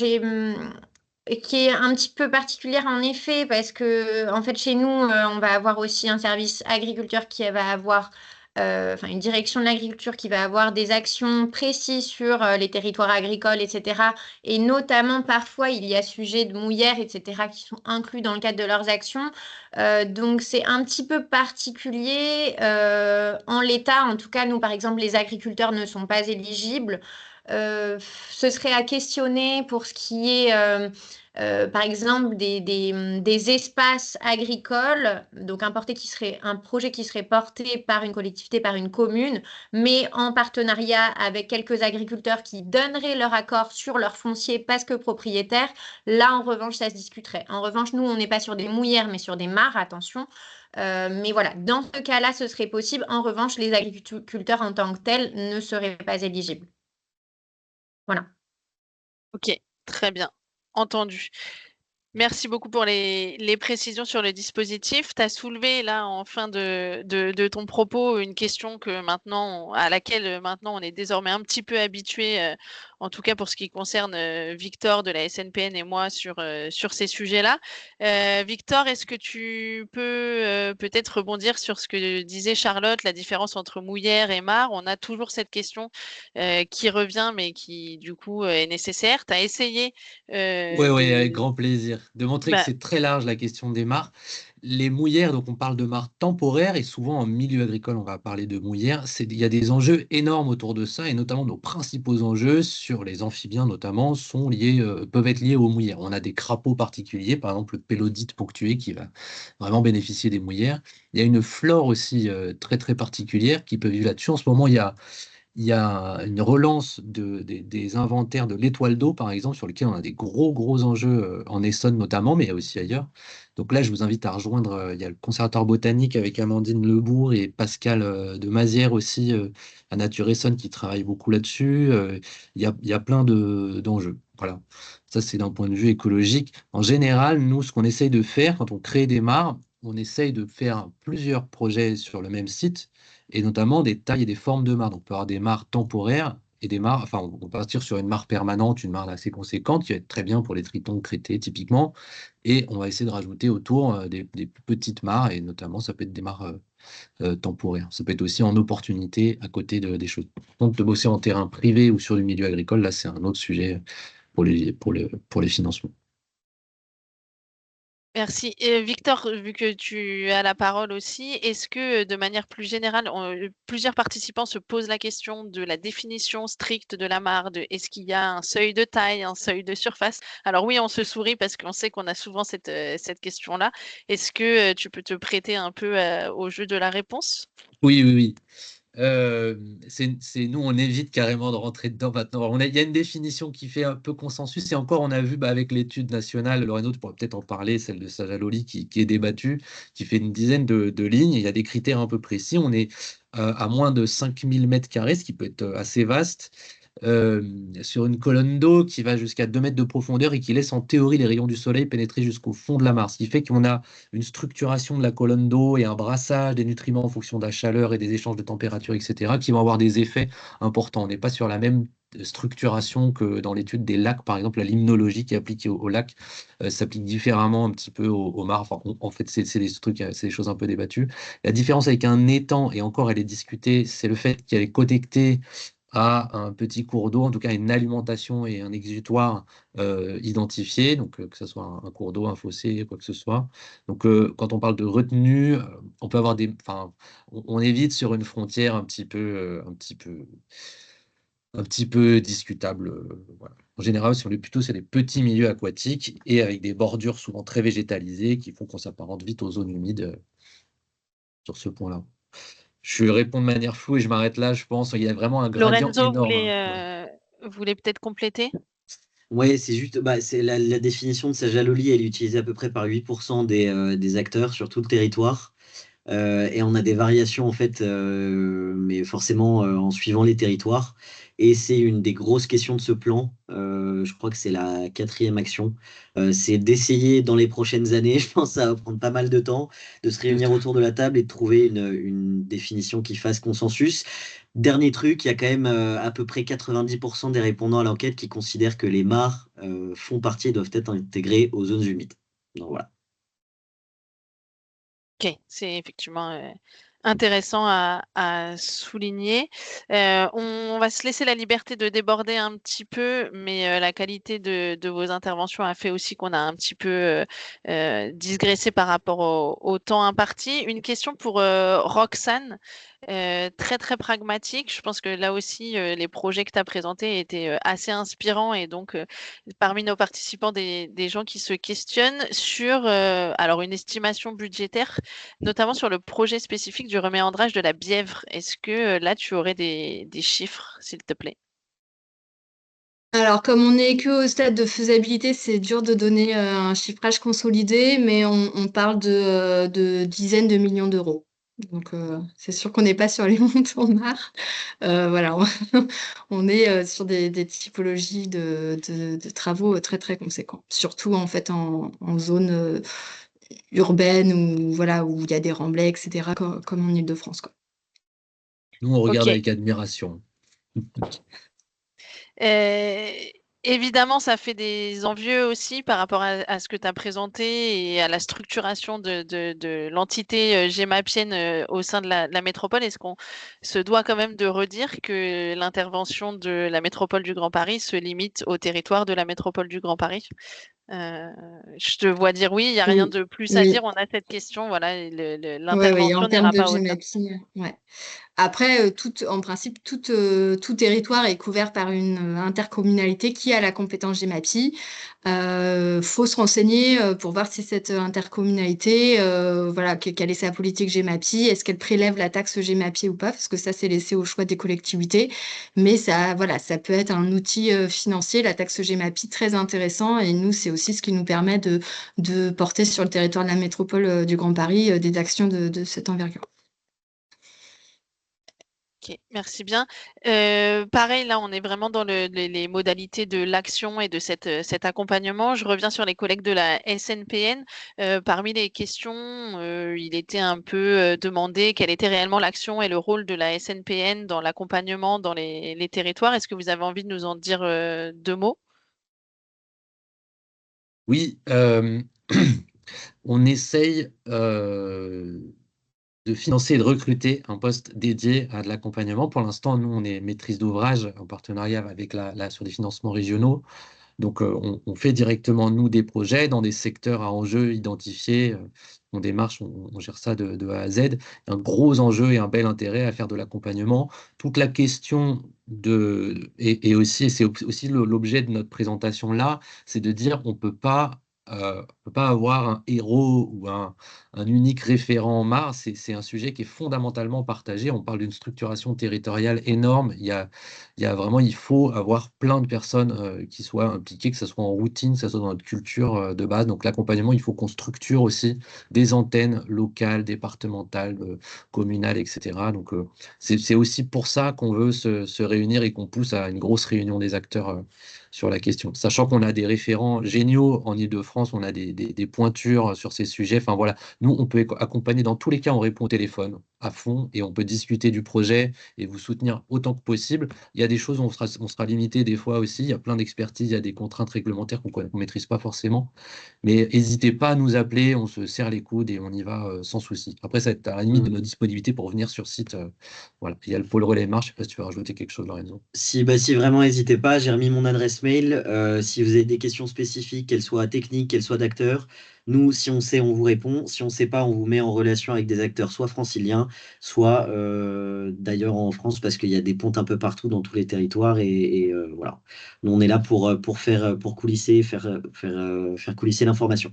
qui est un petit peu particulière en effet, parce que en fait, chez nous, on va avoir aussi un service agriculteur qui va avoir, enfin, une direction de l'agriculture qui va avoir des actions précises sur les territoires agricoles, etc. Et notamment, parfois, il y a sujet de mouillères, etc., qui sont inclus dans le cadre de leurs actions. Donc c'est un petit peu particulier. En l'état, en tout cas, nous, par exemple, les agriculteurs ne sont pas éligibles. ce serait à questionner pour ce qui est, par exemple, des espaces agricoles, donc un projet qui serait porté par une collectivité, par une commune, mais en partenariat avec quelques agriculteurs qui donneraient leur accord sur leur foncier parce que propriétaires. Là, en revanche, ça se discuterait. En revanche, nous, on n'est pas sur des mouillères, mais sur des mares, attention. Mais voilà, dans ce cas-là, ce serait possible. En revanche, les agriculteurs en tant que tels ne seraient pas éligibles. Voilà. Ok, très bien. Entendu. Merci beaucoup pour les précisions sur le dispositif. Tu as soulevé là en fin de ton propos une question à laquelle maintenant on est désormais un petit peu habitué, en tout cas pour ce qui concerne Victor de la SNPN et moi sur ces sujets-là. Victor, est-ce que tu peux peut-être rebondir sur ce que disait Charlotte, la différence entre mouillère et mare? On a toujours cette question qui revient, mais qui du coup est nécessaire. Tu as essayé Oui, avec grand plaisir. De montrer que bah, c'est très large la question des mares. Les mouillères, donc on parle de mares temporaires, et souvent en milieu agricole, on va parler de mouillères. Il y a des enjeux énormes autour de ça, et notamment nos principaux enjeux sur les amphibiens, notamment, peuvent être liés aux mouillères. On a des crapauds particuliers, par exemple le pélodite ponctué, qui va vraiment bénéficier des mouillères. Il y a une flore aussi très très particulière qui peut vivre là-dessus. En ce moment, il y a une relance des inventaires de l'étoile d'eau, par exemple, sur lesquels on a des gros enjeux en Essonne notamment, mais il y a aussi ailleurs. Donc là, je vous invite à rejoindre, il y a le conservatoire botanique avec Amandine Lebourg et Pascal de Mazières aussi, à Nature Essonne, qui travaillent beaucoup là-dessus. Il y a plein d'enjeux. Voilà. Ça, c'est d'un point de vue écologique. En général, nous, ce qu'on essaye de faire quand on crée des mares, on essaye de faire plusieurs projets sur le même site et notamment des tailles et des formes de mares. Donc, on peut avoir des mares temporaires et des mares, enfin, on peut partir sur une mare permanente, une mare assez conséquente, qui va être très bien pour les tritons crêtés, typiquement. Et on va essayer de rajouter autour des plus petites mares, et notamment, ça peut être des mares temporaires. Ça peut être aussi en opportunité à côté des choses. Donc, de bosser en terrain privé ou sur du milieu agricole, là, c'est un autre sujet pour les financements. Merci. Et Victor, vu que tu as la parole aussi, est-ce que de manière plus générale, plusieurs participants se posent la question de la définition stricte de la mare, est-ce qu'il y a un seuil de taille, un seuil de surface? Alors oui, on se sourit parce qu'on sait qu'on a souvent cette question-là. Est-ce que tu peux te prêter un peu au jeu de la réponse? Oui. Nous, on évite carrément de rentrer dedans maintenant. Il y a une définition qui fait un peu consensus, et encore, on a vu avec l'étude nationale, Loreno, tu pourrais peut-être en parler, celle de Sajaloli, qui est débattue, qui fait une dizaine de lignes. Il y a des critères un peu précis. On est à moins de 5000 mètres carrés, ce qui peut être assez vaste, sur une colonne d'eau qui va jusqu'à 2 mètres de profondeur et qui laisse en théorie les rayons du soleil pénétrer jusqu'au fond de la mare. Ce qui fait qu'on a une structuration de la colonne d'eau et un brassage des nutriments en fonction de la chaleur et des échanges de température, etc., qui vont avoir des effets importants. On n'est pas sur la même structuration que dans l'étude des lacs, par exemple, la limnologie qui est appliquée aux lacs s'applique différemment un petit peu aux mares. Enfin, en fait, c'est des trucs, c'est des choses un peu débattues. La différence avec un étang, et encore elle est discutée, c'est le fait qu'elle est connectée à un petit cours d'eau, en tout cas une alimentation et un exutoire identifié, donc que ce soit un cours d'eau, un fossé, quoi que ce soit. Donc quand on parle de retenue, on peut avoir on évite sur une frontière un petit peu discutable. Voilà. En général, si on est plutôt sur des petits milieux aquatiques et avec des bordures souvent très végétalisées qui font qu'on s'apparente vite aux zones humides sur ce point-là. Je réponds de manière floue et je m'arrête là, je pense. Il y a vraiment un gradient Lorenzo énorme. Ouais. voulait peut-être compléter? Ouais, c'est juste, c'est la définition de Sajaloli, elle est utilisée à peu près par 8% des acteurs sur tout le territoire. Et on a des variations en fait, mais forcément en suivant les territoires. Et c'est une des grosses questions de ce plan. Je crois que c'est la 4e action. C'est d'essayer dans les prochaines années, je pense que ça va prendre pas mal de temps, de se réunir autour de la table et de trouver une définition qui fasse consensus. Dernier truc, il y a quand même à peu près 90% des répondants à l'enquête qui considèrent que les mares font partie et doivent être intégrées aux zones humides. Donc voilà. Ok, c'est effectivement intéressant à souligner. On va se laisser la liberté de déborder un petit peu, mais la qualité de vos interventions a fait aussi qu'on a un petit peu digressé par rapport au temps imparti. Une question pour Roxane. Très très pragmatique. Je pense que là aussi, les projets que tu as présentés étaient assez inspirants et donc parmi nos participants, des gens qui se questionnent sur alors une estimation budgétaire, notamment sur le projet spécifique du reméandrage de la Bièvre. Est-ce que là, tu aurais des chiffres, s'il te plaît? Alors, comme on n'est que au stade de faisabilité, c'est dur de donner un chiffrage consolidé, mais on parle de dizaines de millions d'euros. Donc, c'est sûr qu'on n'est pas sur les montants marre. Voilà, on est sur des typologies de travaux très, très conséquents. Surtout, en fait, en zone urbaine où, voilà, où il y a des remblais, etc., comme en Île-de-France, quoi. Nous, on regarde Ok. avec admiration. Euh, Évidemment, ça fait des envieux aussi par rapport à ce que tu as présenté et à la structuration de l'entité gémapienne au sein de la métropole. Est-ce qu'on se doit quand même de redire que l'intervention de la métropole du Grand Paris se limite au territoire de la métropole du Grand Paris? Je te vois dire oui, il n'y a rien Oui, de plus à oui, dire. On a cette question, voilà, oui, en l'intervention termes n'ira de pas au-delà. GEMAPI, ouais. Après, en principe, tout territoire est couvert par une intercommunalité qui a la compétence GEMAPI. Faut se renseigner pour voir si cette intercommunalité, voilà, quelle est sa politique GEMAPI, est-ce qu'elle prélève la taxe GEMAPI ou pas, parce que ça, c'est laissé au choix des collectivités. Mais ça, voilà, ça peut être un outil financier, la taxe GEMAPI, très intéressant. Et nous, c'est aussi ce qui nous permet de porter sur le territoire de la métropole du Grand Paris des actions de cette envergure. Ok, merci bien. Pareil, là, on est vraiment dans les modalités de l'action et de cet accompagnement. Je reviens sur les collègues de la SNPN. Parmi les questions, il était un peu demandé quelle était réellement l'action et le rôle de la SNPN dans l'accompagnement dans les territoires. Est-ce que vous avez envie de nous en dire deux mots? Oui, on essaye de financer et de recruter un poste dédié à de l'accompagnement. Pour l'instant, nous, on est maîtrise d'ouvrage en partenariat avec sur des financements régionaux. Donc, on fait directement, nous, des projets dans des secteurs à enjeux identifiés. On démarche, on gère ça de A à Z. Un gros enjeu et un bel intérêt à faire de l'accompagnement. Toute la question et aussi, et c'est aussi l'objet de notre présentation là, c'est de dire on peut pas avoir un héros ou un unique référent en Mars. C'est un sujet qui est fondamentalement partagé. On parle d'une structuration territoriale énorme. Il faut avoir plein de personnes qui soient impliquées, que ce soit en routine, que ce soit dans notre culture de base. Donc l'accompagnement, il faut qu'on structure aussi des antennes locales, départementales, communales, etc. Donc c'est aussi pour ça qu'on veut se réunir et qu'on pousse à une grosse réunion des acteurs sur la question. Sachant qu'on a des référents géniaux en Île-de-France, on a des pointures sur ces sujets. Enfin voilà, nous, on peut accompagner dans tous les cas, on répond au téléphone à fond et on peut discuter du projet et vous soutenir autant que possible. Il y a des choses où on sera limité des fois aussi. Il y a plein d'expertises, il y a des contraintes réglementaires qu'on ne maîtrise pas forcément. Mais n'hésitez pas à nous appeler, on se serre les coudes et on y va sans souci. Après, ça va être à la limite de notre disponibilité pour venir sur site. Voilà. Il y a le pôle relais marche. Je ne sais pas si tu veux rajouter quelque chose, Lorenzo. Si vraiment, n'hésitez pas. J'ai remis mon adresse mail. Si vous avez des questions spécifiques, qu'elles soient techniques, qu'elles soient d'acteurs, nous, si on sait, on vous répond. Si on ne sait pas, on vous met en relation avec des acteurs soit franciliens, soit d'ailleurs en France, parce qu'il y a des pontes un peu partout dans tous les territoires. Voilà. Nous, on est là pour coulisser, faire coulisser l'information.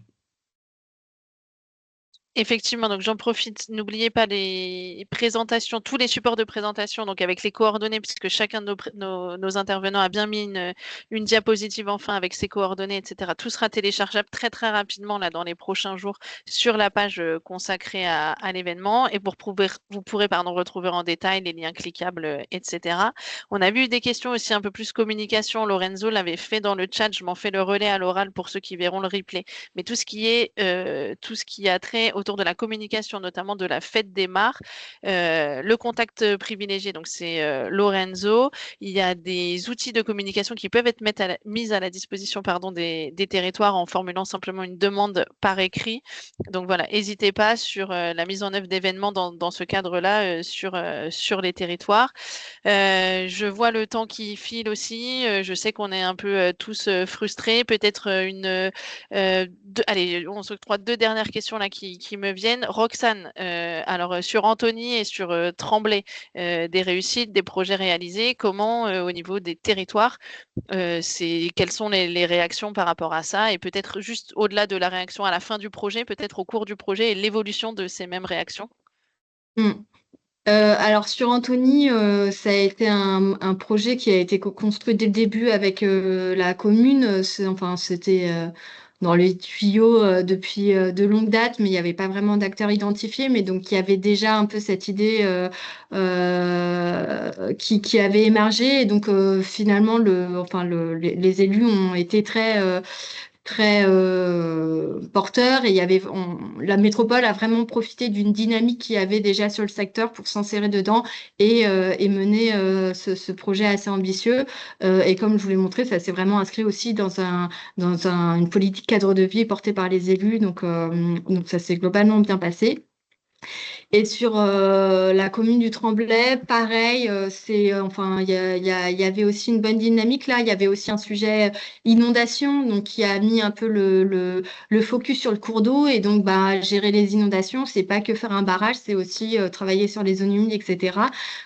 Effectivement, donc j'en profite. N'oubliez pas les présentations, tous les supports de présentation, donc avec les coordonnées, puisque chacun de nos intervenants a bien mis une diapositive enfin avec ses coordonnées, etc. Tout sera téléchargeable très très rapidement là dans les prochains jours sur la page consacrée à l'événement. Et vous pourrez retrouver en détail les liens cliquables, etc. On a vu des questions aussi un peu plus communication. Lorenzo l'avait fait dans le chat. Je m'en fais le relais à l'oral pour ceux qui verront le replay. Mais tout ce qui a trait au autour de la communication, notamment de la fête des mares. Le contact privilégié, donc c'est Lorenzo. Il y a des outils de communication qui peuvent être mis à la disposition des territoires en formulant simplement une demande par écrit. Donc voilà, n'hésitez pas sur la mise en œuvre d'événements dans ce cadre-là sur les territoires. Je vois le temps qui file aussi. Je sais qu'on est un peu tous frustrés. Peut-être allez, on s'octroie 2 dernières questions là qui me viennent. Roxane, alors sur Anthony et sur Tremblay, des réussites, des projets réalisés. Comment au niveau des territoires, quelles sont les réactions par rapport à ça et peut-être juste au-delà de la réaction à la fin du projet, peut-être au cours du projet et l'évolution de ces mêmes réactions? Alors sur Anthony, ça a été un projet qui a été construit dès le début avec la commune. C'était dans les tuyaux depuis de longues dates, mais il n'y avait pas vraiment d'acteurs identifiés. Mais donc il y avait déjà un peu cette idée qui avait émergé. Et donc finalement, les élus ont été très porteur et la métropole a vraiment profité d'une dynamique qu'il y avait déjà sur le secteur pour s'insérer dedans et mener ce projet assez ambitieux. Et comme je vous l'ai montré, ça s'est vraiment inscrit aussi dans une politique cadre de vie portée par les élus. Donc ça s'est globalement bien passé. Et sur la commune du Tremblay, pareil, il y avait aussi une bonne dynamique là. Il y avait aussi un sujet inondation, donc qui a mis un peu le focus sur le cours d'eau. Et donc, gérer les inondations, c'est pas que faire un barrage, c'est aussi travailler sur les zones humides, etc.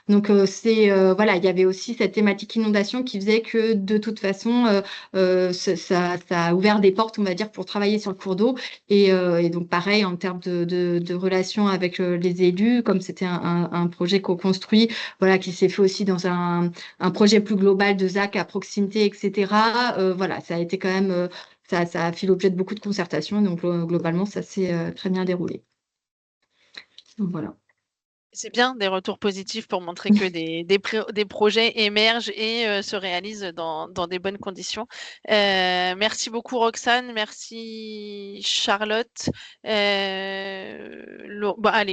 Donc, voilà, il y avait aussi cette thématique inondation qui faisait que de toute façon, ça a ouvert des portes, on va dire, pour travailler sur le cours d'eau. Et donc, pareil, en termes de relations avec les élus, comme c'était un projet co-construit, voilà, qui s'est fait aussi dans un projet plus global de ZAC à proximité, etc. Voilà, ça a été quand même, ça a fait l'objet de beaucoup de concertations. Donc, globalement, ça s'est très bien déroulé. Donc, voilà. C'est bien des retours positifs pour montrer que des projets émergent et se réalisent dans des bonnes conditions. Merci beaucoup Roxane, merci Charlotte. Allez,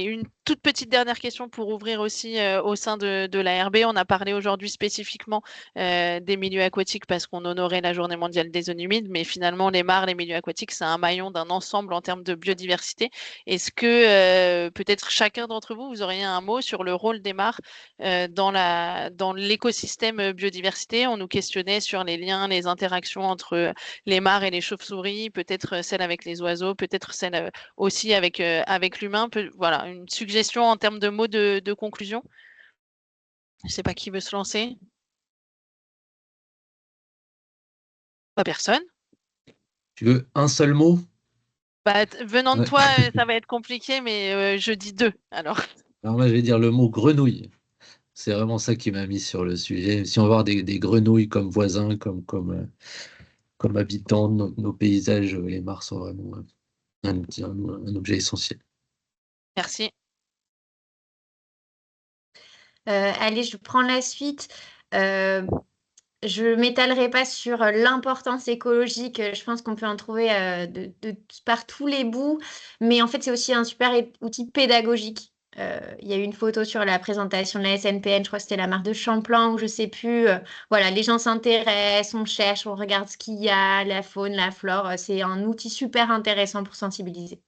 une toute petite dernière question pour ouvrir aussi au sein de l'ARB. On a parlé aujourd'hui spécifiquement des milieux aquatiques parce qu'on honorait la Journée mondiale des zones humides, mais finalement les mares, les milieux aquatiques, c'est un maillon d'un ensemble en termes de biodiversité. Est-ce que peut-être chacun d'entre vous, vous auriez un mot sur le rôle des mares dans l'écosystème biodiversité? On nous questionnait sur les liens, les interactions entre les mares et les chauves-souris, peut-être celle avec les oiseaux, peut-être celle aussi avec l'humain. Voilà, une suggestion en termes de mots de conclusion. Je ne sais pas qui veut se lancer. Pas personne. Tu veux un seul mot? Venant de toi, ça va être compliqué, mais je dis 2 alors. Alors moi, je vais dire le mot grenouille. C'est vraiment ça qui m'a mis sur le sujet. Si on veut avoir des grenouilles comme voisins, comme habitants de nos paysages, les mares sont vraiment un objet essentiel. Merci. Allez, je prends la suite. Je ne m'étalerai pas sur l'importance écologique. Je pense qu'on peut en trouver par tous les bouts. Mais en fait, c'est aussi un super outil pédagogique. Il y a eu une photo sur la présentation de la SNPN, je crois que c'était la mare de Champlain, ou je ne sais plus. Voilà, les gens s'intéressent, on cherche, on regarde ce qu'il y a, la faune, la flore. C'est un outil super intéressant pour sensibiliser.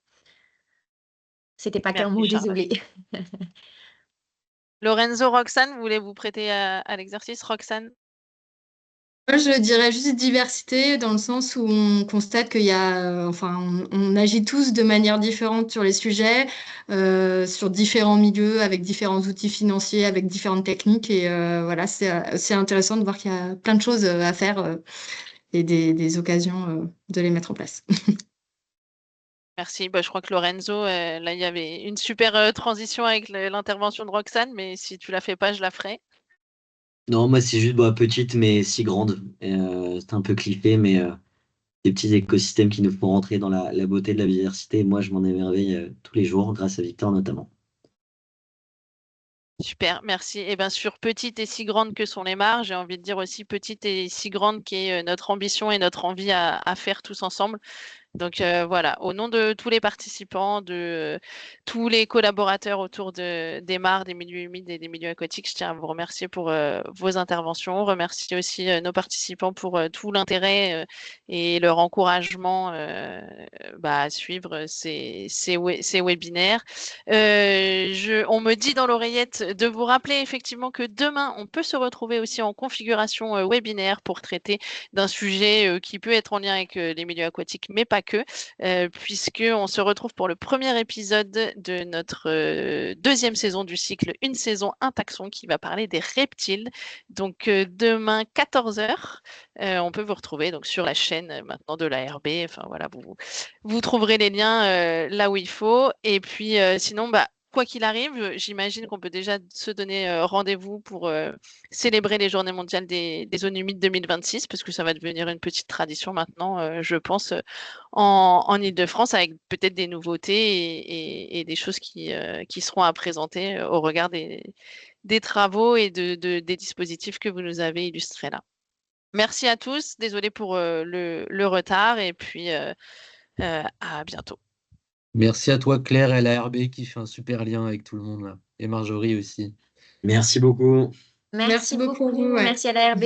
C'était pas qu'un mot, désolé. Lorenzo, Roxane, vous voulez vous prêter à l'exercice, Roxane? Moi, je dirais juste diversité dans le sens où on constate qu'il y a, on agit tous de manière différente sur les sujets, sur différents milieux, avec différents outils financiers, avec différentes techniques. Et voilà, c'est intéressant de voir qu'il y a plein de choses à faire et des occasions de les mettre en place. Merci. Je crois que Lorenzo, là, il y avait une super transition avec l'intervention de Roxane, mais si tu la fais pas, je la ferai. Non, moi, c'est juste petite, mais si grande. C'est un peu clippé, mais des petits écosystèmes qui nous font rentrer dans la beauté de la biodiversité. Et moi, je m'en émerveille tous les jours, grâce à Victor notamment. Super, merci. Et bien, sur petite et si grande que sont les mares, j'ai envie de dire aussi petite et si grande qu'est notre ambition et notre envie à faire tous ensemble. Donc voilà, au nom de tous les participants, de tous les collaborateurs autour des mares, des milieux humides et des milieux aquatiques, je tiens à vous remercier pour vos interventions, remercier aussi nos participants pour tout l'intérêt et leur encouragement à suivre ces webinaires. On me dit dans l'oreillette de vous rappeler effectivement que demain, on peut se retrouver aussi en configuration webinaire pour traiter d'un sujet qui peut être en lien avec les milieux aquatiques, mais pas que, puisqu'on se retrouve pour le premier épisode de notre deuxième saison du cycle Une saison, un taxon, qui va parler des reptiles. Donc demain, 14h, on peut vous retrouver donc, sur la chaîne maintenant de l'ARB. Enfin voilà, vous trouverez les liens là où il faut. Et puis sinon, quoi qu'il arrive, j'imagine qu'on peut déjà se donner rendez-vous pour célébrer les Journées mondiales des zones humides 2026, parce que ça va devenir une petite tradition maintenant, je pense, en Île-de-France, avec peut-être des nouveautés et des choses qui seront à présenter au regard des travaux et des dispositifs que vous nous avez illustrés là. Merci à tous, désolé pour le retard, et puis à bientôt. Merci à toi, Claire, et à la RB qui fait un super lien avec tout le monde là. Et Marjorie aussi. Merci beaucoup. Merci Merci beaucoup, beaucoup. ouais. Merci à la RB.